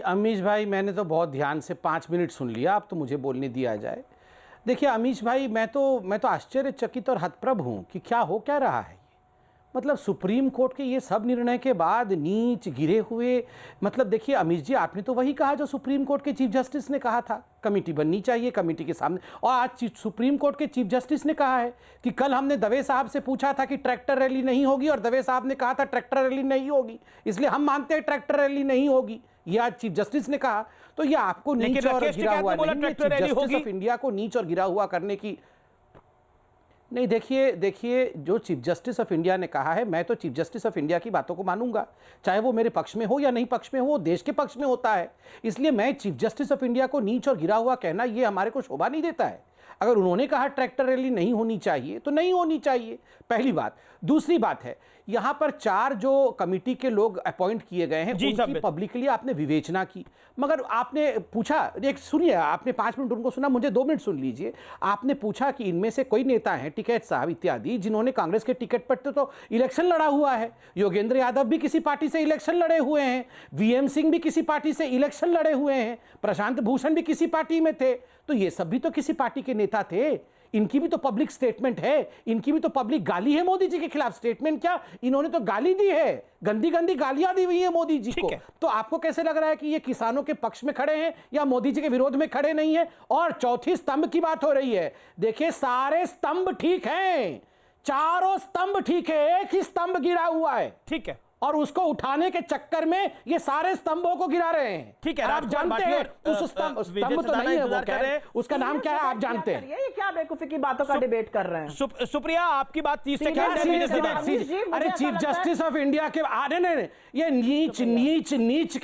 अमीश भाई, मैंने तो बहुत ध्यान से 5 मिनट सुन लिया, अब तो मुझे बोलने दिया जाए। देखिए अमीश भाई, मैं तो आश्चर्यचकित और हतप्रभ हूँ कि क्या रहा है। मतलब सुप्रीम कोर्ट के ये सब निर्णय के बाद नीच, गिरे हुए, मतलब देखिए अमीश जी, आपने तो वही कहा जो सुप्रीम कोर्ट के चीफ जस्टिस ने कहा था, कमेटी बननी चाहिए, कमेटी के सामने। और आज सुप्रीम कोर्ट के चीफ जस्टिस ने कहा है कि कल हमने दवे साहब से पूछा था कि ट्रैक्टर रैली नहीं होगी और दवे साहब ने कहा था ट्रैक्टर रैली नहीं होगी, इसलिए हम मानते हैं ट्रैक्टर रैली नहीं होगी, ये आज चीफ जस्टिस ने कहा। तो ये आपको नीच और गिरा हुआ नहीं, चीफ जस्टिस ऑफ इंडिया को नीच और गिरा हुआ करने की नहीं, देखिए जो चीफ जस्टिस ऑफ इंडिया ने कहा है, मैं तो चीफ जस्टिस ऑफ इंडिया की बातों को मानूंगा, चाहे वो मेरे पक्ष में हो या नहीं पक्ष में हो, वो देश के पक्ष में होता है। इसलिए मैं चीफ जस्टिस ऑफ इंडिया को नीच और गिरा हुआ कहना ये हमारे को शोभा नहीं देता है। अगर उन्होंने कहा ट्रैक्टर रैली नहीं होनी चाहिए तो नहीं होनी चाहिए, पहली बात। दूसरी बात है, यहां पर 4 जो कमिटी के लोग अपॉइंट किए गए हैं उनकी पब्लिकली आपने विवेचना की, मगर आपने पूछा, एक सुनिए, आपने 5 मिनट उनको सुना, मुझे 2 मिनट सुन लीजिए। आपने पूछा कि इनमें से कोई नेता हैं, टिकैत साहब इत्यादि, जिन्होंने कांग्रेस के टिकट पर तो इलेक्शन लड़ा हुआ है। योगेंद्र यादव भी किसी पार्टी से इलेक्शन लड़े हुए हैं, वीएम सिंह भी किसी पार्टी से इलेक्शन लड़े हुए हैं, प्रशांत भूषण भी किसी पार्टी में थे, तो ये सब भी तो किसी पार्टी के नेता थे। इनकी भी तो पब्लिक स्टेटमेंट है, इनकी भी तो पब्लिक गाली है मोदी जी के खिलाफ। स्टेटमेंट क्या, इन्होंने तो गाली दी है, गंदी गंदी गालियां दी हुई है मोदी जी को। तो आपको कैसे लग रहा है कि ये किसानों के पक्ष में खड़े हैं या मोदी जी के विरोध में खड़े नहीं है? और चौथी स्तंभ की बात हो रही है, देखिए सारे स्तंभ ठीक हैं, चारों स्तंभ ठीक है, एक ही स्तंभ गिरा हुआ है, ठीक है, और उसको उठाने के चक्कर में ये सारे स्तंभों को गिरा रहे हैं। ठीक है, आप जानते हैं उस स्तंभ तो नहीं है वो, कह रहे हैं उसका नाम क्या है, आप जानते हैं। ये क्या बेवकूफी की बातों का डिबेट कर रहे हैं? सुप्रिया, आपकी बात 30 सेकंड। अरे चीफ जस्टिस ऑफ इंडिया के नहीं, ये नीच नीच नीच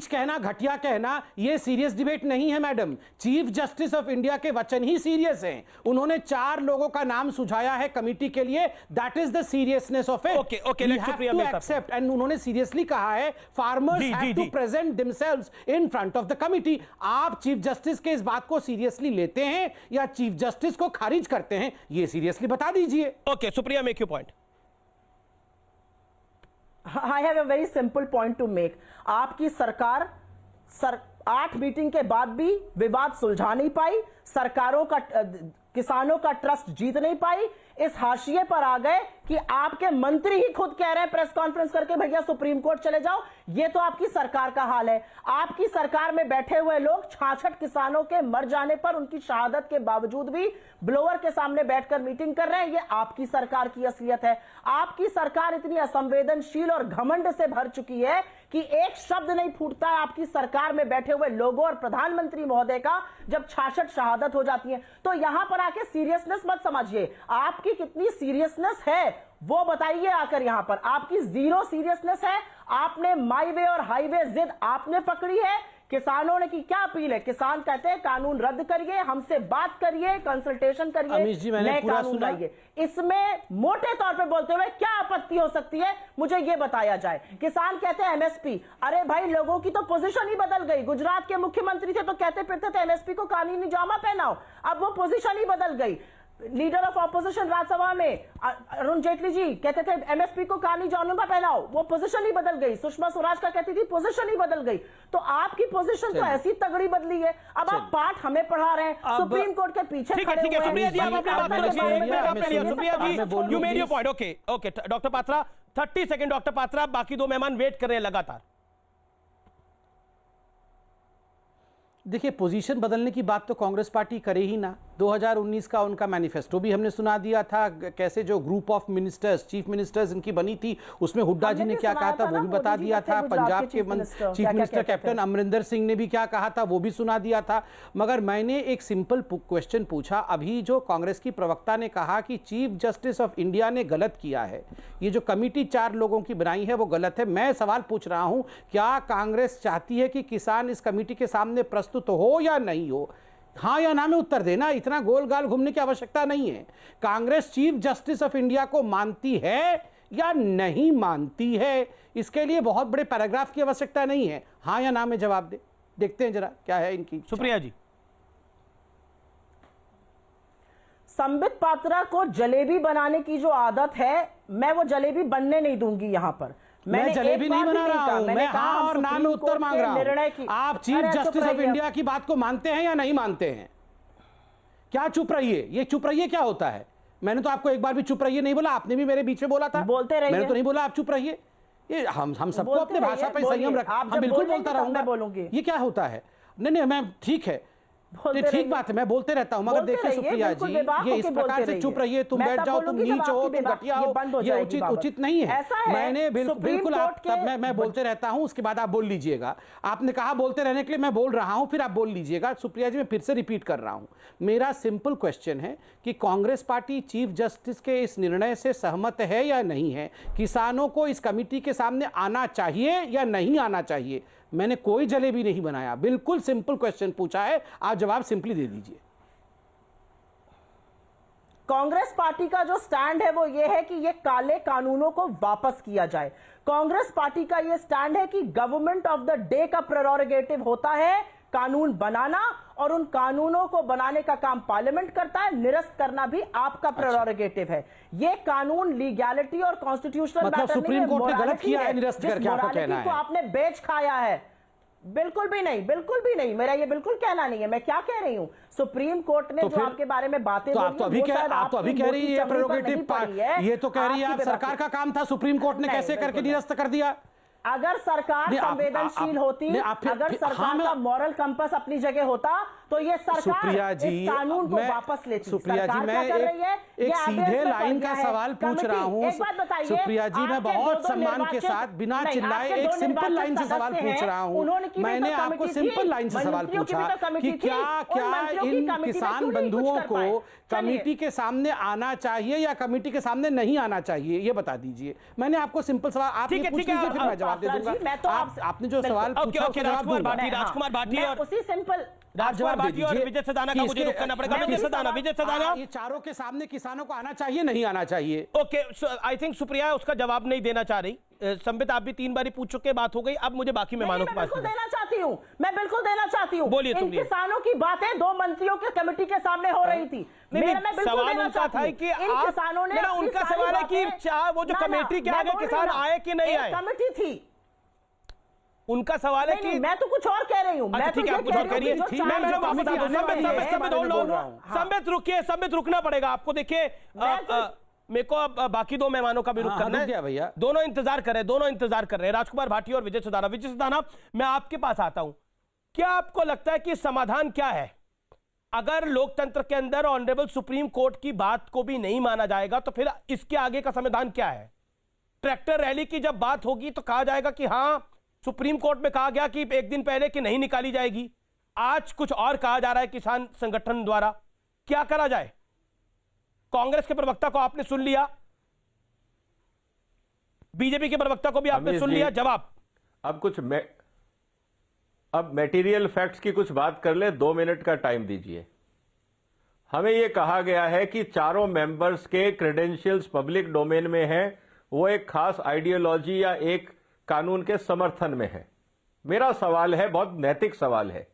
कहना, घटिया कहना, ये सीरियस डिबेट नहीं है madam. Chief justice of India के वचन ही सीरियस हैं। उन्होंने 4 लोगों का नाम सुझाया है कमिटी के लिए, that is the seriousness of it. Okay, let's Supriya accept, and उन्होंने सीरियसली कहा है farmers have to present themselves in front of the committee। आप चीफ जस्टिस के इस बात को सीरियसली लेते हैं या चीफ जस्टिस को खारिज करते हैं, ये सीरियसली बता दीजिए। Okay, Supriya, make your point. I have a very simple point to make। आपकी सरकार 8 मीटिंग के बाद भी विवाद सुलझा नहीं पाई, सरकारों का किसानों का ट्रस्ट जीत नहीं पाई, इस हाशिए पर आ गए कि आपके मंत्री ही खुद कह रहे हैं प्रेस कॉन्फ्रेंस करके, भैया सुप्रीम कोर्ट चले जाओ। ये तो आपकी सरकार का हाल है। आपकी सरकार में बैठे हुए लोग 66 किसानों के मर जाने पर उनकी शहादत के बावजूद भी ब्लोअर के सामने बैठकर मीटिंग कर रहे हैं। ये आपकी सरकार की असलियत है। आपकी सरकार इतनी असंवेदनशील और घमंड से भर चुकी है कि एक शब्द नहीं फूटता है आपकी सरकार में बैठे हुए लोगों और प्रधानमंत्री महोदय का जब 66 शहादत हो जाती है। तो यहां पर आके सीरियसनेस मत समझिए, आपकी कितनी सीरियसनेस है वो बताइए आकर। यहां पर आपकी 0 सीरियसनेस है। आपने माई वे और हाईवे जिद आपने पकड़ी है। किसानों ने की क्या अपील है? किसान कहते हैं कानून रद्द करिए, हमसे बात करिए, कंसल्टेशन करिए, नए कानून लाइए। इसमें मोटे तौर पे बोलते हुए क्या आपत्ति हो सकती है मुझे ये बताया जाए। किसान कहते हैं एमएसपी, अरे भाई लोगों की तो पोजीशन ही बदल गई। गुजरात के मुख्यमंत्री थे तो कहते फिरते थे एमएसपी को कानूनी जामा पहनाओ, अब वो पोजीशन ही बदल गई। लीडर ऑफ ऑपोजिशन राज्यसभा में अरुण जेटली जी कहते थे एमएसपी को कानूनी जामा पहनाओ, वो पोजीशन ही बदल गई। सुषमा स्वराज का कहती थी पोजीशन ही बदल गई। तो आपकी पोजीशन तो ऐसी तगड़ी बदली है। अब आप पाठ हमें पढ़ा रहे हैं, सुप्रीम कोर्ट के पीछे खड़े हुए हैं। सुप्रिया जी, आप अपनी बात करिए। Supriya ji, you made your point. Okay, doctor Patra 30 second. Doctor Patra, बाकी 2 मेहमान वेट कर रहे हैं लगातार। देखिए, पोजीशन बदलने की बात तो कांग्रेस पार्टी करे ही ना। 2019 का उनका मैनिफेस्टो भी हमने सुना दिया था, कैसे जो group of ministers, chief ministers इनकी बनी थी, उसमें हुड्डा जी ने क्या कहा था वो भी बता दिया था। पंजाब के chief minister captain Amarinder Singh ने भी क्या कहा था वो भी सुना दिया था। मगर मैंने एक सिंपल क्वेश्चन पूछा, अभी जो कांग्रेस की प्रवक्ता ने कहा कि चीफ जस्टिस ऑफ इंडिया ने गलत किया है, ये जो कमिटी 4 लोगों की बनाई है वो गलत है। मैं सवाल पूछ रहा हूं, क्या कांग्रेस चाहती है कि किसान इस कमिटी के सामने प्रस्तुत हो या नहीं हो? हाँ या ना में उत्तर देना, इतना गोल गाल घूमने की आवश्यकता नहीं है। Congress chief justice of India को मानती है या नहीं मानती है, इसके लिए बहुत बड़े पैराग्राफ की आवश्यकता नहीं है। हाँ या ना में जवाब दे, देखते हैं जरा क्या है इनकी। सुप्रिया जी, संबित पात्रा को जलेबी बनाने की जो आदत है, मैं वो जलेबी बनने नहीं दूंगी। यहां पर मैं जलेबी नहीं बना रहा हूं, मैं हाँ और ना में उत्तर मांग रहा हूं। आप चीफ जस्टिस ऑफ इंडिया की बात को मानते हैं या नहीं मानते हैं? क्या चुप रहिए, ये चुप रहिए क्या होता है? मैंने तो आपको एक बार भी चुप रहिए नहीं बोला, आपने भी मेरे बीच में बोला था। बोलते रहिए, मैंने तो नहीं बोला आप चुप रहिए। ये हम सबको अपने भाषा पर संयम रख, हम बिल्कुल बोलता रहूंगा। ये क्या होता है? नहीं, मैं ठीक है, ठीक बात है, मैं बोलते रहता हूं, मगर देखिए सुप्रिया जी, ये इस प्रकार से चुप रहिए, तुम बैठ जाओ, तुम नीच हो, तुम घटिया हो, ये उचित नहीं है। मैंने बिल्कुल आप तब मैं बोलते रहता हूं, उसके बाद आप बोल लीजिएगा। आपने कहा बोलते रहने के लिए, मैं बोल रहा हूं, फिर आप बोल लीजिएगा। सुप्रिया जी, मैं फिर से रिपीट कर रहा हूं, मेरा सिंपल क्वेश्चन है कि कांग्रेस पार्टी चीफ जस्टिस के इस निर्णय से सहमत है या नहीं है? किसानों को इस कमेटी के सामने आना चाहिए या नहीं आना चाहिए? मैंने कोई जलेबी नहीं बनाया, बिल्कुल सिंपल क्वेश्चन पूछा है, आप जवाब सिंपली दे दीजिए। कांग्रेस पार्टी का जो स्टैंड है वो ये है कि ये काले कानूनों को वापस किया जाए। कांग्रेस पार्टी का ये स्टैंड है कि गवर्नमेंट ऑफ द डे का प्रेरोगेटिव होता है कानून बनाना, और उन कानूनों को बनाने का काम पार्लियामेंट करता है, निरस्त करना भी आपका प्रेरोगेटिव है। ये कानून लीगैलिटी और कॉन्स्टिट्यूशनल मतलब सुप्रीम कोर्ट ने गलत किया है निरस्त करके, आपका कहना है? आपने बेच खाया है। बिल्कुल भी नहीं, बिल्कुल भी नहीं, मेरा ये बिल्कुल कहना नहीं है। मैं क्या कह रही हूं, सुप्रीम कोर्ट ने जो आपके बारे में बातें आप तो अभी कह रही है प्रेरोगेटिव, ये तो कह रही है आप सरकार का काम था, सुप्रीम कोर्ट ने कैसे करके निरस्त कर दिया? अगर सरकार संवेदनशील होती, अगर सरकार का मॉरल कंपास अपनी जगह होता, तो ये सरकार इस कानून को वापस लेती। सुप्रिया जी, मैं एक सीधे लाइन का सवाल पूछ रहा हूं। एक बात बताइए सुप्रिया जी, मैं बहुत सम्मान के साथ बिना चिल्लाए एक सिंपल लाइन से सवाल पूछ रहा हूं। मैंने आपको सिंपल लाइन से सवाल पूछा कि क्या इन किसान बंधुओं को कमेटी के सामने आना चाहिए या कमेटी के सामने नहीं आना चाहिए, ये बता दीजिए। मैंने आपको सिंपल सवाल आपने पूछ लीजिए, फिर मैं जवाब दे दूंगा। आपने जो सवाल पूछा राजकुमार भाटी और उसी सिंपल राजकुमार भाटी और विजय सदाना का मुझे रुक करना पड़ेगा। विजय सदाना, ये चारों के सामने किसानों को आना चाहिए नहीं आना चाहिए? ओके, आई थिंक सुप्रिया उसका जवाब नहीं देना चाह रही। संबित, आप भी 3 बारी पूछ चुके, बात हो गई, अब मुझे बाकी मेहमानों के पास देना चाहती हूँ, मैं बिल्कुल देना चाहती हूँ। बोलिए। इन किसानों की बातें 2 मंत्रियों के कमेटी के सामने हो रही थी। सवाल उनका था कि किसानों ने, उनका सवाल है कि वो जो कमेटी के आगे किसान आए कि नहीं आए? कमेटी थी, उनका सवाल है कि मैं तो कुछ और कह रही हूं। अच्छा ठीक है, आप कुछ और कह रही है। संबित रुकिए, संबित रुकना पड़ेगा आपको। देखिए, मेरे को अब बाकी 2 मेहमानों का भी रुक करना है भैया। दोनों इंतजार कर रहे हैं, राजकुमार भाटी और विजय सदाना। विजय सदाना, मैं आपके पास आता हूं। क्या आपको लगता है कि समाधान क्या है? अगर लोकतंत्र के अंदर ऑनरेबल सुप्रीम कोर्ट की बात को भी नहीं माना जाएगा, तो फिर इसके आगे का समाधान क्या है? ट्रैक्टर रैली की जब बात होगी तो कहा जाएगा कि हाँ, सुप्रीम कोर्ट में कहा गया कि 1 दिन पहले कि नहीं निकाली जाएगी। आज कुछ और कहा जा रहा है किसान संगठन द्वारा। क्या करा जाए? कांग्रेस के प्रवक्ता को आपने सुन लिया, बीजेपी के प्रवक्ता को भी आपने सुन लिया। जवाब अब मटेरियल फैक्ट्स की कुछ बात कर ले। 2 मिनट का टाइम दीजिए। हमें यह कहा गया है कि चारों मेंबर्स के क्रेडेंशियल्स पब्लिक डोमेन में हैं, वो एक खास आइडियोलॉजी या एक कानून के समर्थन में है। मेरा सवाल है, बहुत नैतिक सवाल है।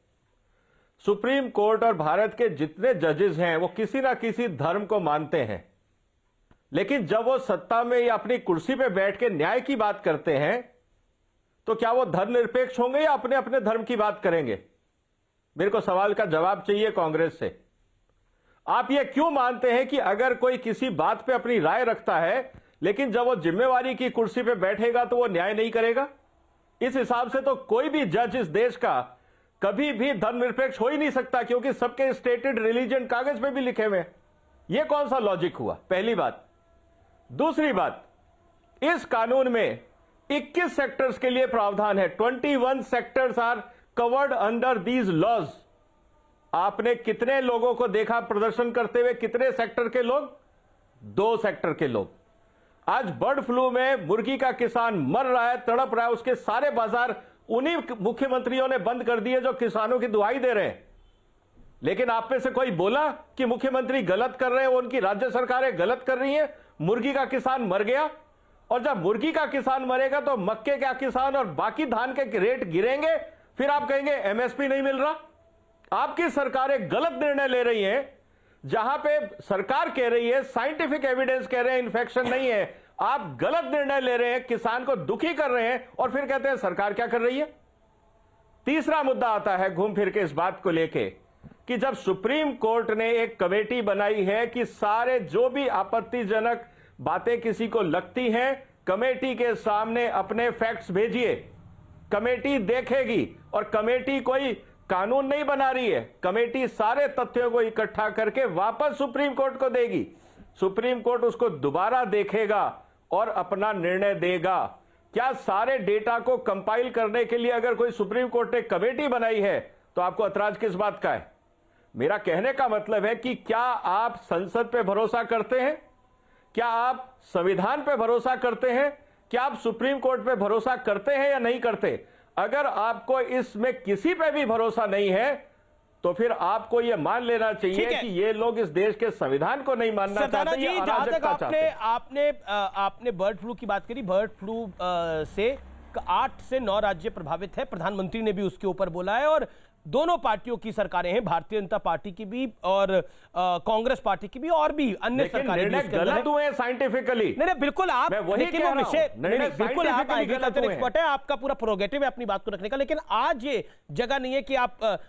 सुप्रीम कोर्ट और भारत के जितने जजेस हैं वो किसी ना किसी धर्म को मानते हैं, लेकिन जब वो सत्ता में या अपनी कुर्सी पे बैठ के न्याय की बात करते हैं तो क्या वो धर्मनिरपेक्ष होंगे या अपने अपने धर्म की बात करेंगे? मेरे को सवाल का जवाब चाहिए कांग्रेस से। आप ये क्यों मानते हैं कि अगर कोई किसी बात पे अपनी राय रखता है, लेकिन जब वो जिम्मेवारी की कुर्सी पे बैठेगा तो वो न्याय नहीं करेगा? इस हिसाब से तो कोई भी जज इस देश का कभी भी धर्मनिरपेक्ष हो ही नहीं सकता, क्योंकि सबके स्टेटेड रिलीजन कागज पे भी लिखे हुए। ये कौन सा लॉजिक हुआ? पहली बात। दूसरी बात, इस कानून में 21 सेक्टर्स के लिए प्रावधान है। 21 sectors are covered under these laws. आपने कितने लोगों को देखा प्रदर्शन करते हुए? कितने सेक्टर के लोग? 2 सेक्टर के लोग। आज बर्ड फ्लू में मुर्गी का किसान मर रहा है, तड़प रहा है, उसके सारे बाजार उन्हीं मुख्यमंत्रियों ने बंद कर दिए जो किसानों की दुहाई दे रहे हैं। लेकिन आप में से कोई बोला कि मुख्यमंत्री गलत कर रहे हैं, उनकी राज्य सरकारें गलत कर रही हैं? मुर्गी का किसान मर गया, और जब मुर्गी का किसान मरेगा तो मक्के का किसान और बाकी धान के रेट गिरेंगे, फिर आप कहेंगे एमएसपी नहीं मिल रहा। आपकी सरकारें गलत निर्णय ले रही हैं। जहां पे सरकार कह रही है, साइंटिफिक एविडेंस कह रहे हैं इन्फेक्शन नहीं है, आप गलत निर्णय ले रहे हैं, किसान को दुखी कर रहे हैं, और फिर कहते हैं सरकार क्या कर रही है। तीसरा मुद्दा आता है घूम फिर के इस बात को लेके कि जब सुप्रीम कोर्ट ने एक कमेटी बनाई है कि सारे जो भी आपत्तिजनक बातें किसी को लगती हैं, कमेटी के सामने अपने फैक्ट्स भेजिए, कमेटी देखेगी, और कमेटी कोई कानून नहीं बना रही है, कमेटी सारे तथ्यों को इकट्ठा करके वापस सुप्रीम कोर्ट को देगी। सुप्रीम कोर्ट उसको दोबारा देखेगा और अपना निर्णय देगा। क्या सारे डेटा को कंपाइल करने के लिए अगर कोई सुप्रीम कोर्ट ने कमेटी बनाई है तो आपको ऐतराज किस बात का है? मेरा कहने का मतलब है कि क्या आप संसद पे भरोसा करते हैं? क्या आप संविधान पे भरोसा करते हैं? क्या आप सुप्रीम कोर्ट पे भरोसा करते हैं या नहीं करते? अगर आपको इसमें किसी पे भी भरोसा नहीं है तो फिर आपको यह मान लेना चाहिए कि ये लोग इस देश के संविधान को नहीं मानना चाहते, ये अराजकता चाहते हैं। आपने बर्ड फ्लू की बात करी। बर्ड फ्लू से 8 से 9 राज्य प्रभावित है। प्रधानमंत्री ने भी उसके ऊपर बोला है और दोनों पार्टियों की सरकारें हैं, भारतीय जनता पार्टी की भी और कांग्रेस पार्टी की भी और भी अन्य सरकारें भी इसके अंदर हैं। गलत हुए साइंटिफिकली। नहीं बिल्कुल आप, लेकिन वो विषय बिल्कुल आप एग्रीकल्चर एक्सपर्ट है, आपका पूरा प्रोग्रेटिव है अपनी बात को रखने का, लेकिन आज ये जगह नहीं है कि आप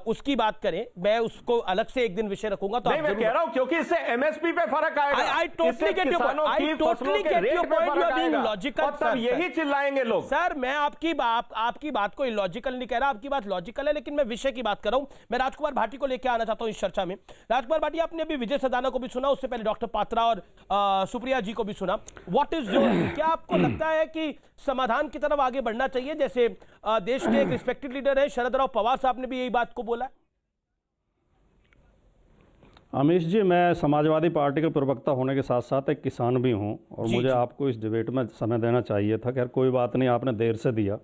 उसकी बात करें। मैं उसको अलग से एक दिन विषय रखूंगा। तो मैं कह रहा हूं क्योंकि इससे एमएसपी पे फर्क आएगा। I totally get your point. I totally get your point. You are being logical, तब यही चिल्लाएंगे लोग। सर मैं आपकी बात को इलॉजिकल नहीं कह रहा, आपकी बात लॉजिकल है, लेकिन मैं विषय की बात कर रहा हूं। मैं राजकुमार भाटी को लेकर आना चाहता हूं इस चर्चा में। राजकुमार भाटी, आपने अभी विजय सदाना को भी सुना, उससे पहले डॉक्टर पात्रा और सुप्रिया जी को भी सुना। व्हाट इज योर, क्या आपको लगता है कि समाधान की तरफ आगे बढ़ना चाहिए? जैसे देश के एक रिस्पेक्टेड लीडर है शरद राव पवार साहब ने भी यही बात को बोला। अमीश जी, मैं समाजवादी पार्टी के प्रवक्ता होने के साथ साथ एक किसान भी हूं और मुझे आपको इस डिबेट में समय देना चाहिए था। खैर कोई बात नहीं, आपने देर से दिया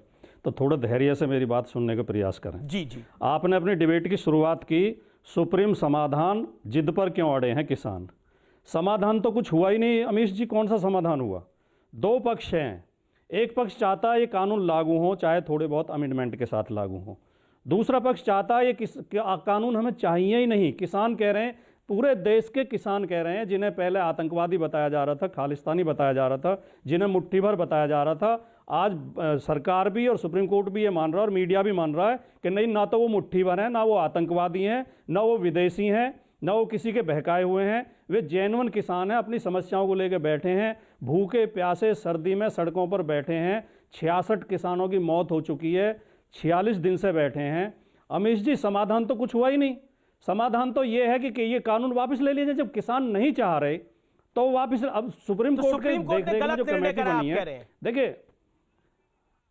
तो थोड़ा धैर्य से मेरी बात सुनने का प्रयास करें। जी। आपने अपनी डिबेट की शुरुआत की सुप्रीम समाधान, जिद पर क्यों अड़े हैं किसान। समाधान तो कुछ हुआ ही नहीं अमीश जी। कौन सा समाधान हुआ? दो पक्ष हैं। एक पक्ष चाहता है ये कानून लागू हो, चाहे थोड़े बहुत अमेंडमेंट के साथ लागू हो। दूसरा पक्ष चाहता है ये कानून हमें चाहिए ही नहीं। किसान कह रहे हैं, पूरे देश के किसान कह रहे हैं, जिन्हें पहले आतंकवादी बताया जा रहा था, खालिस्तानी बताया जा रहा था, जिन्हें मुट्ठी भर बताया जा रहा था, आज सरकार भी और सुप्रीम कोर्ट भी ये मान रहा है और मीडिया भी मान रहा है कि नहीं, ना तो वो मुट्ठी भर हैं, ना वो आतंकवादी हैं, ना वो विदेशी हैं, ना वो किसी के बहकाए हुए हैं। वे जेन्युइन किसान हैं, अपनी समस्याओं को लेकर बैठे हैं, भूखे प्यासे सर्दी में सड़कों पर बैठे हैं। 66 किसानों की मौत हो चुकी है, 46 दिन से बैठे हैं। अमीश जी, समाधान तो कुछ हुआ ही नहीं। समाधान तो ये है कि ये कानून वापस ले लीजिए। जब किसान नहीं चाह रहे तो वापस, अब सुप्रीम कोर्ट के देखरेख में जो कमेटी बनी है, देखिए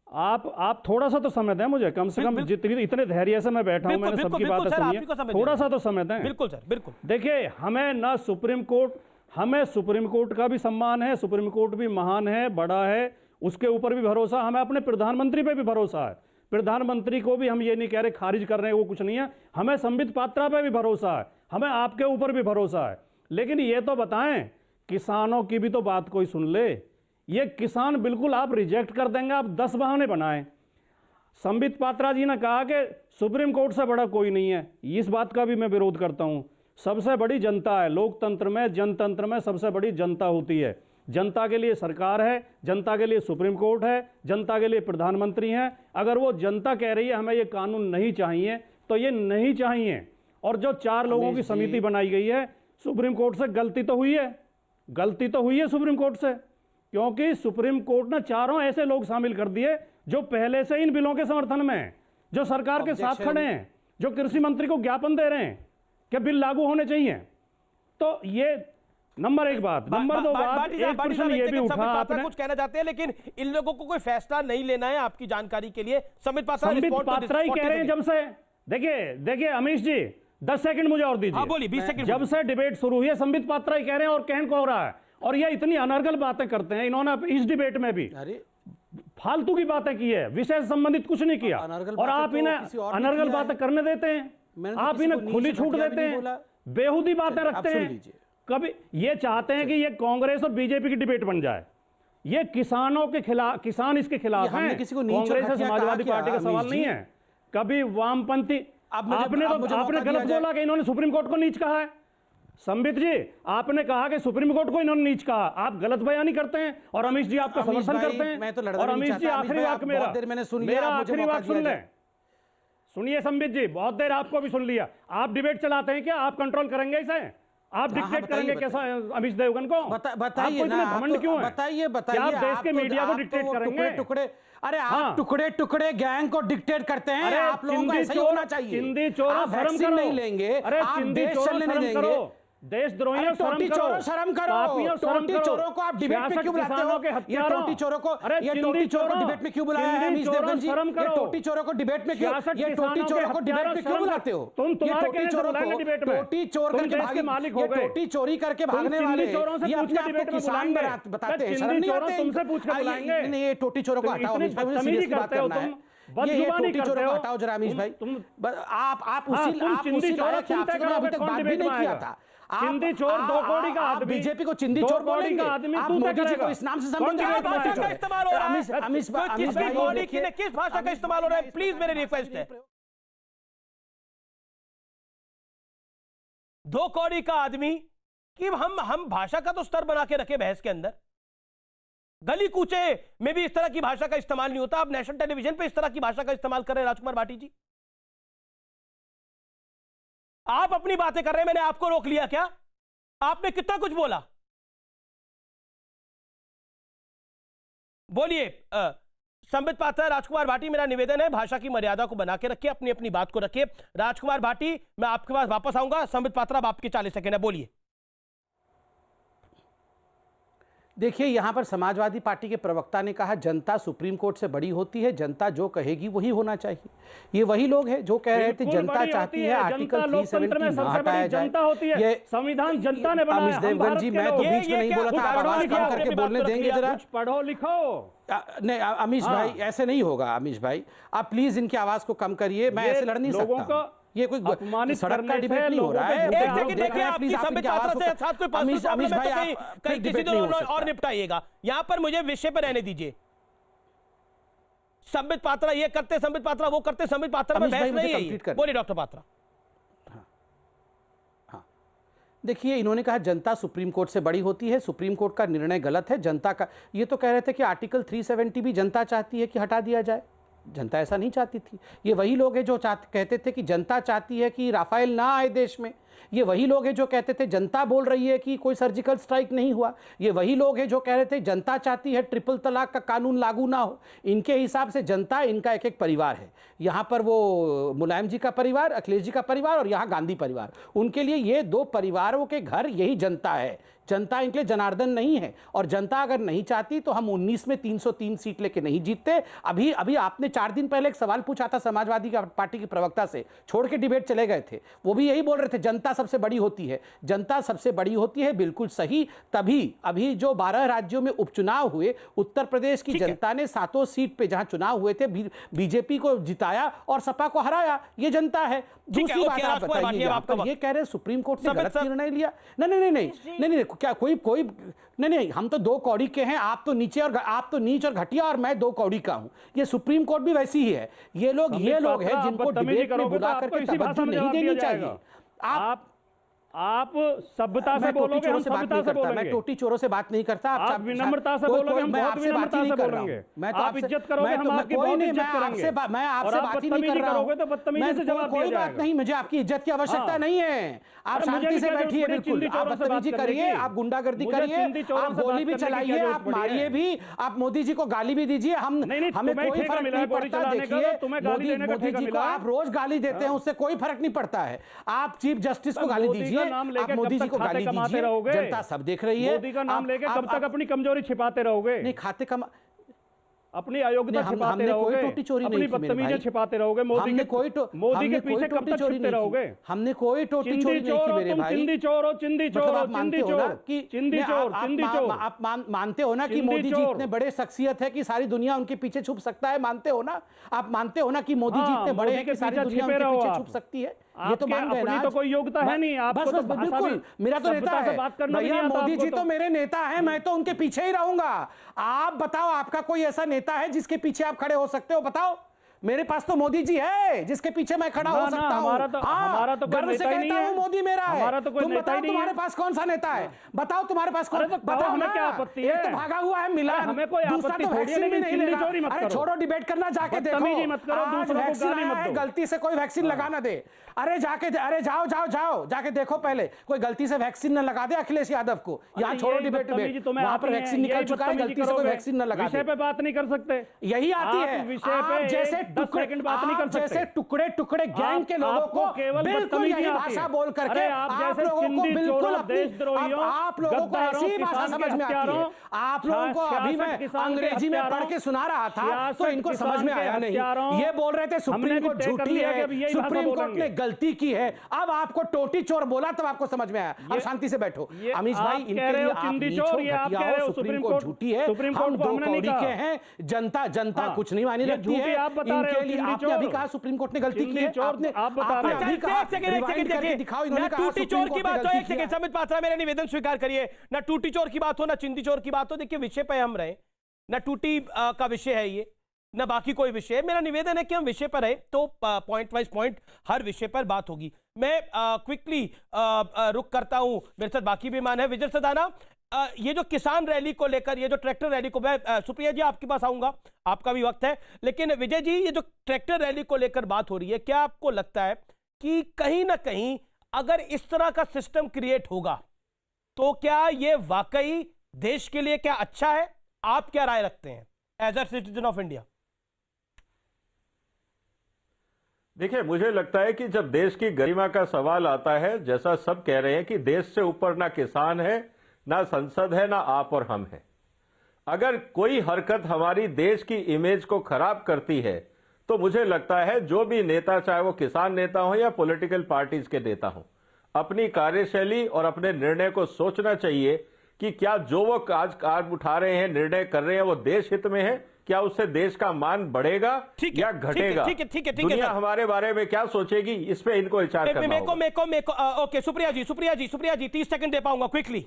आप थोड़ा सा तो समय दें मुझे, कम से कम जितनी इतने धैर्य से मैं बैठा हूं, मैंने सबकी बातें सुनी है, थोड़ा सा तो समय दें। बिल्कुल सर, बिल्कुल। देखिए, हमें सुप्रीम कोर्ट का भी सम्मान है, सुप्रीम कोर्ट भी महान है, बड़ा है, उसके ऊपर भी भरोसा। हमें अपने प्रधानमंत्री पे भी भरोसा है। प्रधानमंत्री को भी हम ये नहीं कह रहे खारिज कर रहे हैं, वो कुछ नहीं है। हमें संबित पात्रा पे भी भरोसा है, हमें आपके ऊपर भी भरोसा है। लेकिन ये तो बताएं, किसानों की भी तो बात कोई सुन ले। ये किसान बिल्कुल आप रिजेक्ट कर देंगे, आप 10 बहाने बनाएं। संबित पात्रा जी ने कहा कि सुप्रीम कोर्ट से बड़ा कोई नहीं है, इस बात का भी मैं विरोध करता हूं। सबसे बड़ी जनता है लोकतंत्र में, जनतंत्र में सबसे बड़ी जनता होती है। जनता के लिए सरकार है, जनता के लिए सुप्रीम कोर्ट है, जनता के लिए प्रधानमंत्री हैं। अगर वो जनता कह रही है हमें ये कानून नहीं चाहिए तो ये नहीं चाहिए। और जो 4 लोगों की समिति बनाई गई है, सुप्रीम कोर्ट से गलती तो हुई है सुप्रीम कोर्ट से, क्योंकि सुप्रीम कोर्ट ने 4 ऐसे लोग शामिल कर दिए जो पहले से इन बिलों के समर्थन में हैं, जो सरकार के साथ खड़े हैं, जो कृषि मंत्री को ज्ञापन दे रहे हैं कि बिल लागू होने चाहिए। तो ये नंबर 1 बात। नंबर 2 बात, एक प्रश्न ये भी उठा, आपने कुछ कहना चाहते हैं, लेकिन इन लोगों को कोई फैसला नहीं लेना है। आपकी जानकारी के लिए संबित पात्रा ही कह रहे हैं जब से, देखिए अमीश जी 10 सेकंड मुझे और दीजिए। बोलिए, 20 सेकंड। जब से डिबेट शुरू हुई है संबित पात्रा ही कह रहे हैं और कहन को हो रहा है, और ये इतनी अनर्गल बातें करते हैं। इन्होंने इस डिबेट में भी फालतू की बातें की है, विषय से संबंधित कुछ नहीं किया, और आप इन्हें अनर्गल बातें करने देते हैं, आप इन्हें खुली छूट देते हैं, बेहुदी बातें रखते हैं। कभी ये चाहते हैं कि ये कांग्रेस और बीजेपी की डिबेट बन जाए। ये किसानों के खिलाफ, किसान इसके खिलाफ हैं। कांग्रेस और समाजवादी पार्टी का सवाल नहीं है। कभी वामपंथी, आपने गलत बोला कि इन्होंने सुप्रीम कोर्ट को नीच कहा है। संबित जी, आपने कहा कि सुप्रीम कोर्ट को इन्होंने नीच कहा, आप गलत बयानी करते हैं और अमीश जी आपका समर्थन करते हैं। और अमीश जी, आखिरी वाक्य मेरा आखिरी वाक्य सुन लें। सुनिए संबित जी, बहुत देर आपको भी सुन लिया। आप डिबेट चलाते हैं क्या? आप कंट्रोल करेंगे इसे? आप डिक्टेट करेंगे कैसा अमीश देवगन को? बताइए ना, घमंड क्यों है? बताइए आप देश के मीडिया को डिक्टेट करेंगे? टुकड़े अरे आप टुकड़े टुकड़े गैंग को डिक्टेट करते हैं। आप लोगों को ऐसा ही होना चाहिए। चिंदी चोरों आप शर्म वैक्सीन करो। नहीं लेंगे, अरे आप चिंदी देश चोरों चलने नहीं शर्म देंगे। करो, देशद्रोहियों टोटी चोरों शर्म करो। टोटी चोरों को आप डिबेट में क्यों बुलाते हो? ये टोटी चोरों को डिबेट में क्यों बुलाया है अमीश देवगन जी? ये टोटी चोरों को डिबेट में क्यों, ये टोटी चोरों को डिबेट में क्यों बुलाते हो? तुम तुम्हारे टोटी चोरों को टोटी चोर करके भागे, मालिक हो गए, टोटी चोरी करके भागने वाले ये अपने आप को किसान बताते हैं। शर्म नहीं आते? तुमसे पूछ के बुलाएंगे। नहीं, ये टोटी चोरों को हटाओ अमीश भाई, मुझे सीरियसली बात करना है। ये टोटी चोरों को हटाओ जरा अमीश भाई। आप उसी लायक हैं, आपसे अभी तक बात भी नहीं किया था। चिंदी चोर दो कौड़ी का आदमी, बीजेपी को चिंदी चोर बोलेंगे? आप मोदी जी को इस नाम से संबोधित क्या भाषा का इस्तेमाल हो रहा है? अमीश किस भाषा का इस्तेमाल हो रहा है? प्लीज मेरी रिक्वेस्ट है। दो कौड़ी का आदमी कि हम भाषा का तो स्तर बना के रखे बहस के अंदर। गली कूचे में भी इस तरह की भाषा का इस्तेमाल नहीं होता। आप नेशनल टेलीविजन पे इस तरह की भाषा का इस्तेमाल कर रहे हैं राजकुमार भाटी जी। आप अपनी बातें कर रहे हैं, मैंने आपको रोक लिया क्या? आपने कितना कुछ बोला, बोलिए। संबित पात्रा, राजकुमार भाटी, मेरा निवेदन है भाषा की मर्यादा को बना के रखिए, अपनी अपनी बात को रखिए। राजकुमार भाटी, मैं आपके पास वापस आऊंगा। संबित पात्रा, अब आपके 40 सेकंड है, बोलिए। देखिए, यहां पर समाजवादी पार्टी के प्रवक्ता ने कहा जनता सुप्रीम कोर्ट से बड़ी होती है, जनता जो कहेगी वही होना चाहिए। ये वही लोग हैं जो कह रहे थे जनता चाहती है आर्टिकल 370 ना हटाया जाए। ये संविधान जनता ने बनाया। अमीश देवगन जी, मैं तो बीच में नहीं बोला था, आप आवाज कम करके बोलने देंगे जरा? कुछ पढ़ो लिखो। नहीं अमीश भाई, ऐसे नहीं होगा। अमीश भाई, आप प्लीज इनकी आवाज को कम करिए। मैं ऐसे लड़ नहीं सकता। ये कोई सड़क का डिबेट नहीं हो रहा है। एक सेकंड देखिए, आपकी संबित पात्रा से साथ कोई पर्सनल प्रॉब्लम है तो कहीं किसी दिन और निपटाइएगा। यहां पर मुझे विषय पर रहने दीजिए। संबित पात्रा ये करते, संबित पात्रा वो करते, संबित पात्रा में बहस नहीं है। बोलिए डॉक्टर पात्रा। देखिए, इन्होंने कहा जनता सुप्रीम कोर्ट से बड़ी होती है, सुप्रीम कोर्ट का निर्णय गलत है। जनता का ये तो कह रहे थे कि आर्टिकल 370 भी जनता चाहती है कि हटा दिया जाए। जनता ऐसा नहीं चाहती थी। ये वही लोग हैं जो कहते थे कि जनता चाहती है कि राफेल ना आए देश में। ये वही लोग हैं जो कहते थे जनता बोल रही है कि कोई सर्जिकल स्ट्राइक नहीं हुआ। ये वही लोग हैं जो कह रहे थे जनता चाहती है ट्रिपल तलाक का कानून लागू ना हो। इनके हिसाब से जनता इनका एक एक परिवार है। यहाँ पर वो मुलायम जी का परिवार, अखिलेश जी का परिवार और यहाँ गांधी परिवार। उनके लिए ये दो परिवारों के घर यही जनता है। जनता इनके लिए जनार्दन नहीं है। और जनता अगर नहीं चाहती तो हम 19 में 303 सीट लेके नहीं जीतते। अभी आपने 4 दिन पहले एक सवाल पूछा था समाजवादी पार्टी के प्रवक्ता से, छोड़ के डिबेट चले गए थे। वो भी यही बोल रहे थे जनता सबसे बड़ी होती है। जनता सबसे बड़ी होती है, बिल्कुल सही। तभी अभी जो 12 राज्यों में उपचुनाव हुए, उत्तर प्रदेश की जनता ने 7 सीट पे जहां चुनाव हुए थे बीजेपी को जिताया और सपा को हराया। ये जनता है। दूसरी बात आप बताइए, ये कह रहे सुप्रीम कोर्ट ने गलत निर्णय लिया। नहीं, क्या कोई नहीं, हम तो 2 कौड़ी के हैं। आप तो नीच और घटिया और मैं 2 कौड़ी का हूं। ये सुप्रीम कोर्ट भी वैसी ही है। ये लोग हैं जिनको डिबेट में बुला करके तवज्जो नहीं देनी चाहिए। आप सभ्यता से बोलोगे, हम सभ्यता से बोलेंगे। मैं टोटी चोरों से बात नहीं करता। आप विनम्रता से बोलोगे, हम बहुत विनम्रता से बोलेंगे। मैं तो आप इज्जत करोगे, हम आपकी बहुत इज्जत करेंगे। मैं आपसे बात ही नहीं कर रहा हूं। तो बदतमीजी से जवाब दिया जाएगा। कोई बात नहीं, मुझे आपकी इज्जत की आवश्यकता नहीं है। आप शांति से बैठिए, बिल्कुल। आप बदतमीजी करिए, आप गुंडागर्दी करिए, आप गोली भी चलाइए, आप मारिए भी, आप मोदी जी को गाली भी दीजिए। हमें कोई फर्क नहीं पड़ता। देखिए, मोदी जी को आप रोज गाली देते हैं, उससे कोई फर्क नहीं पड़ता है। आप चीफ जस्टिस को गाली दीजिए, आप मोदी को गाली दीजिए, जनता सब देख रही है। मोदी का नाम लेके कब तक अपनी कमजोरी छिपाते रहोगे? नहीं, खाते कम अपनी अयोग्यता छिपाते रहोगे, अपनी बदतमीजी छिपाते रहोगे। मोदी के पीछे कब तक छुपते रहोगे? हमने कोई टोटी चोरी नहीं की मेरे भाई। चिंदी चोर हो, चिंदी चोर, आप मानते हो ना कि मोदी जी इतने बड़े शख्सियत है कि सारी दुनिया उनके पीछे छुप सकता है? मानते हो ना? आप मानते हो ना कि मोदी जी इतने बड़े हैं कि सारी दुनिया उनके पीछे छुप सकती है? ये तो मान गए ना। तो कोई योग्यता है नहीं आपको। तो बिल्कुल, मेरा तो नेता है भैया। मोदी जी तो मेरे नेता है, मैं तो उनके पीछे ही रहूंगा। आप बताओ, आपका कोई ऐसा नेता है जिसके पीछे आप खड़े हो सकते हो? बताओ, मेरे पास तो मोदी जी है जिसके पीछे मैं खड़ा हो सकता हूं। हमारा तो गर्व से कहता हूं मोदी मेरा है। हमारा तो कोई तुम नेता बताओ ही नहीं तुम्हारे है। पास कौन सा नेता है? बताओ तुम्हारे पास कौन? बताओ हमें ना। क्या आपत्ति है? एक तो भागा हुआ है मिलान, हमें कोई दूसरा आपत्ति तो थोड़ी है, वैक्सीन भी लेकिन नहीं चिल्ली लेगा। चोरी मत अरे करो। छोड़ो डिबेट करना, जाके देखो। बदतमीजी मत करो, आज दूसरों को वैक्सीन गाली आया मत है, दो। गलती से कोई वैक्सीन लगा ना दे। अरे जाओ जाके देखो पहले, कोई गलती से वैक्सीन न लगा दे अखिलेश यादव को। यहाँ छोड़ो डिबेट, वहां पर वैक्सीन निकल चुका है, गलती से कोई वैक्सीन न लगा दे। विषय पे बात नहीं कर सकते, यही आती है विषय आप पे जैसे 10 सेकंड बात नहीं कर सकते। जैसे टुकड़े टुकड़े गैंग के लोगों को केवल बिल्कुल यही भाषा बोल करके आप लोगों को बिल्कुल आप लोगों को ऐसी भाषा समझ में आती है। आप लोगों को अभी मैं अंग्रेजी में पढ़ के सुना रहा था तो इनको समझ में आया नहीं। ये बोल रहे थे सुप्रीम कोर्ट झूठी है, सुप्रीम कोर्ट ने गलती की है। अब आपको टोटी चोर बोला तब आपको समझ में आया। अब शांति से बैठो। अमीश भाई, इनके लिए आप नीचो घटिया हो, सुप्रीम कोर्ट झूठी है, हम दो कौड़ी के हैं, जनता कुछ नहीं मानी रखती है। इनके लिए आपने अभी कहा सुप्रीम कोर्ट ने गलती की है, आपने अभी कहा दिखाओ। इन्होंने कहा टूटी चोर की बात हो, एक सेकंड संबित पात्रा मेरा निवेदन स्वीकार करिए। ना टूटी चोर की बात हो, ना चिंदी चोर की बात हो। देखिए विषय पे हम रहे, ना टूटी का विषय है ये, ना बाकी कोई विषय है। मेरा निवेदन है कि हम विषय पर रहे तो पॉइंट वाइज पॉइंट हर विषय पर बात होगी। मैं क्विकली रुक करता हूं, मेरे साथ बाकी भी मान है। विजय सदाना, ये जो किसान रैली को लेकर, ये जो ट्रैक्टर रैली को, मैं सुप्रिया जी आपके पास आऊंगा, आपका भी वक्त है, लेकिन विजय जी ये जो ट्रैक्टर रैली को लेकर बात हो रही है, क्या आपको लगता है कि कहीं ना कहीं अगर इस तरह का सिस्टम क्रिएट होगा तो क्या ये वाकई देश के लिए क्या अच्छा है? आप क्या राय रखते हैं as a citizen of India? देखिए, मुझे लगता है कि जब देश की गरिमा का सवाल आता है, जैसा सब कह रहे हैं कि देश से ऊपर ना किसान है, ना संसद है, ना आप और हम हैं। अगर कोई हरकत हमारी देश की इमेज को खराब करती है तो मुझे लगता है जो भी नेता, चाहे वो किसान नेता हो या पॉलिटिकल पार्टीज के नेता हो, अपनी कार्यशैली और अपने निर्णय को सोचना चाहिए कि क्या जो वो आज उठा रहे हैं, निर्णय कर रहे हैं, वो देश हित में है, क्या उससे देश का मान बढ़ेगा या घटेगा। दुनिया हमारे बारे में क्या सोचेगी, इस पे इनको विचार करना होगा। ओके, सुप्रिया जी 30 सेकंड दे पाऊंगा क्विकली।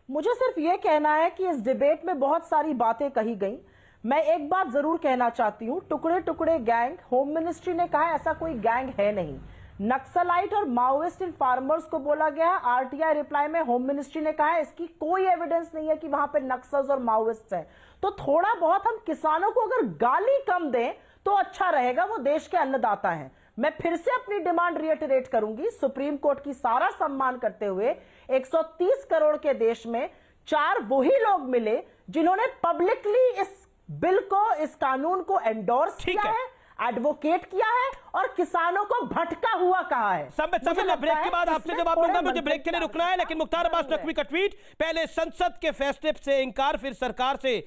मुझे सिर्फ यह कहना है कि इस डिबेट में बहुत सारी बातें कही गई। मैं एक बात जरूर कहना चाहती हूं, टुकड़े टुकड़े गैंग, होम मिनिस्ट्री ने कहा ऐसा कोई गैंग है नहीं। नक्सलाइट और माओइस्ट इन फार्मर्स को बोला गया है। आरटीआई रिप्लाई में होम मिनिस्ट्री ने कहा है इसकी कोई एविडेंस नहीं है कि वहां पे नक्सल्स और माओइस्ट हैं। तो थोड़ा बहुत हम किसानों को अगर गाली कम दें तो अच्छा रहेगा, वो देश के अन्नदाता हैं। मैं फिर से अपनी डिमांड रिएटरेट करूंगी, सुप्रीम कोर्ट की सारा सम्मान करते हुए 130 करोड़ के देश में 4 वही लोग मिले जिन्होंने पब्लिकली इस बिल को, इस कानून को एंडोर्स किया है, एडवोकेट किया है और किसानों को भटका हुआ कहा है। ब्रेक के बाद आपसे जवाब दूंगा, मुझे ब्रेक के लिए रुकना है। लेकिन मुख्तार अब्बास नकवी का ट्वीट, पहले संसद के फैसले से इंकार, फिर सरकार से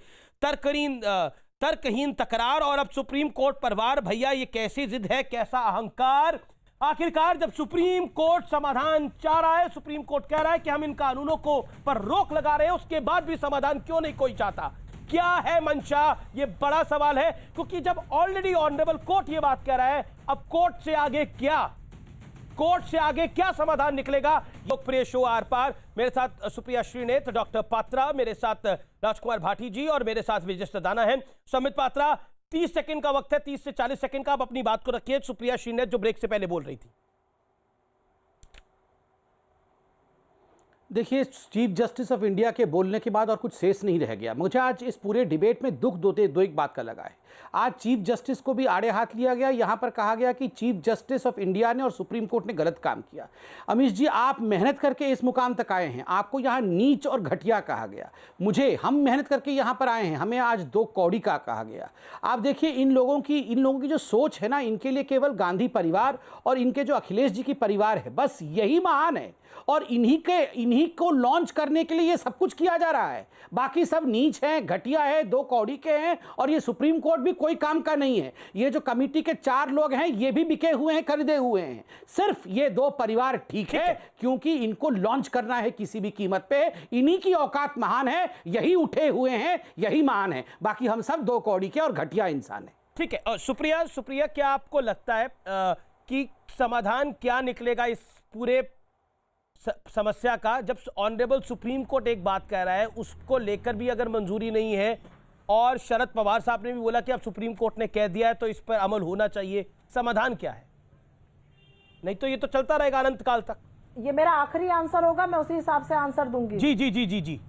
तर्कहीन तकरार, और अब सुप्रीम कोर्ट पर वार। भैया ये कैसी जिद है, कैसा अहंकार? आखिरकार जब सुप्रीम कोर्ट समाधान चाह रहा है, सुप्रीम कोर्ट कह रहा है कि हम इन कानूनों को पर रोक लगा रहे हैं, उसके बाद भी समाधान क्यों नहीं कोई चाहता? क्या है मंशा? ये बड़ा सवाल है, क्योंकि जब ऑलरेडी ऑनरेबल कोर्ट ये बात कह रहा है, अब कोर्ट से आगे क्या, कोर्ट से आगे क्या समाधान निकलेगा? लोकप्रिय शो आर पार, मेरे साथ सुप्रिया श्रीनेत, डॉक्टर पात्रा, मेरे साथ राजकुमार भाटी जी और मेरे साथ विजय सदाना है। संबित पात्रा, 30 सेकंड का वक्त है, 30 से 40 सेकंड का, आप अपनी बात को रखिए। सुप्रिया श्रीनेत जो ब्रेक से पहले बोल रही थी। देखिए, चीफ जस्टिस ऑफ इंडिया के बोलने के बाद और कुछ शेष नहीं रह गया। मुझे आज इस पूरे डिबेट में दुख दो एक बात का लगा है। आज चीफ जस्टिस को भी आड़े हाथ लिया गया। यहाँ पर कहा गया कि चीफ जस्टिस ऑफ इंडिया ने और सुप्रीम कोर्ट ने गलत काम किया। अमीश जी, आप मेहनत करके इस मुकाम तक आए हैं, आपको यहाँ नीच और घटिया कहा गया। हम मेहनत करके यहाँ पर आए हैं, हमें आज 2 कौड़ी का कहा गया। आप देखिए, इन लोगों की जो सोच है ना, इनके लिए केवल गांधी परिवार और इनके जो अखिलेश जी की परिवार है, बस यही महान है। और इन्हीं को लॉन्च करने के लिए ये सब कुछ किया जा रहा है। बाकी सब नीच हैं, घटिया है, 2 कौड़ी के हैं। और ये सुप्रीम कोर्ट भी कोई काम का नहीं है। ये जो कमेटी के 4 लोग हैं, ये भी बिके हुए हैं, खरीदे हुए हैं। सिर्फ ये 2 परिवार ठीक है, क्योंकि इनको लॉन्च करना है किसी भी कीमत पे। इन्हीं की औकात महान है, यही उठे हुए हैं, यही महान है। बाकी हम सब 2 कौड़ी के और घटिया इंसान हैं। ठीक है। और सुप्रिया, क्या आपको लगता है कि समाधान क्या निकलेगा इस पूरे समस्या का? जब ऑनरेबल सुप्रीम कोर्ट एक बात कह रहा है, उसको लेकर भी अगर मंजूरी नहीं है और शरद पवार साहब ने भी बोला कि अब सुप्रीम कोर्ट ने कह दिया है तो इस पर अमल होना चाहिए। समाधान क्या है? नहीं तो ये तो चलता रहेगा अनंत काल तक। ये मेरा आखिरी आंसर होगा, मैं उसी हिसाब से आंसर दूंगी। जी जी जी जी जी।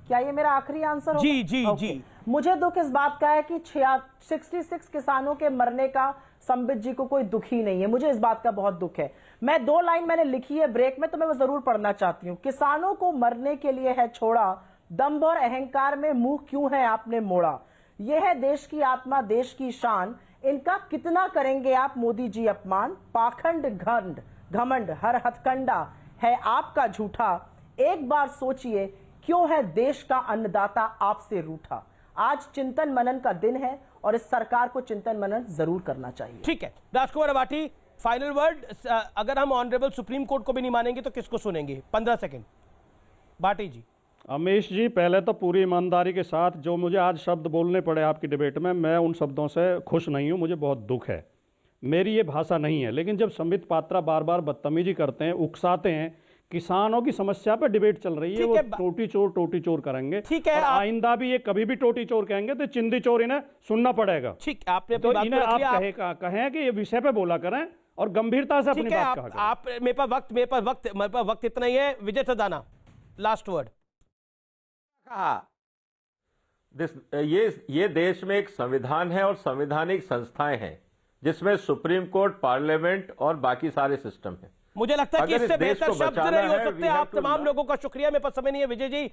क्या ये मेरा आखिरी आंसर होगा? जी जी ओके। जी। मुझे दुख इस बात का है कि 66 किसानों के मरने का संबित जी को कोई दुख ही नहीं है। मुझे इस बात का बहुत दुख है। मैं 2 लाइन मैंने लिखी है ब्रेक में, तो मैं वो जरूर पढ़ना चाहती हूँ। किसानों को मरने के लिए है छोड़ा, दंभ और अहंकार में मुंह क्यों है आपने मोड़ा। यह है देश की आत्मा, देश की शान, इनका कितना करेंगे आप मोदी जी अपमान। पाखंड घमंड हर हथकंडा है आपका झूठा। एक बार सोचिए क्यों है देश का अन्नदाता आपसे रूठा। आज चिंतन मनन का दिन है और इस सरकार को चिंतन मनन जरूर करना चाहिए। ठीक है राजकुमार अबाटी, फाइनल वर्ड। अगर हम ऑनरेबल सुप्रीम कोर्ट को भी नहीं मानेंगे तो किसको सुनेंगे? 15 सेकंड। बाटी जी। अमीश जी, पहले तो पूरी ईमानदारी के साथ जो मुझे आज शब्द बोलने पड़े आपकी डिबेट में, मैं उन शब्दों से खुश नहीं हूं, मुझे बहुत दुख है। मेरी ये भाषा नहीं है। लेकिन जब संबित पात्रा बार बार बदतमीजी करते हैं, उकसाते हैं, किसानों की समस्या पर डिबेट चल रही है, वो टोटी चोर करेंगे। ठीक है, आइंदा भी ये कभी भी टोटी चोर कहेंगे तो चिंदी चोर इन्हें सुनना पड़ेगा। ठीक, आपने तो इन्हें आप कहें कि ये विषय पे बोला करें और गंभीरता से अपनी बात कहा। आप मेरे पास वक्त इतना ही है। विजय सदाना, लास्ट वर्ड। ये देश में एक संविधान है और संवैधानिक संस्थाएं हैं जिसमें सुप्रीम कोर्ट, पार्लियामेंट और बाकी सारे सिस्टम हैं। मुझे लगता है कि इससे बेहतर शब्द नहीं हो सकते। आप तमाम लोगों का शुक्रिया। मेरे पास समय नहीं है विजय जी।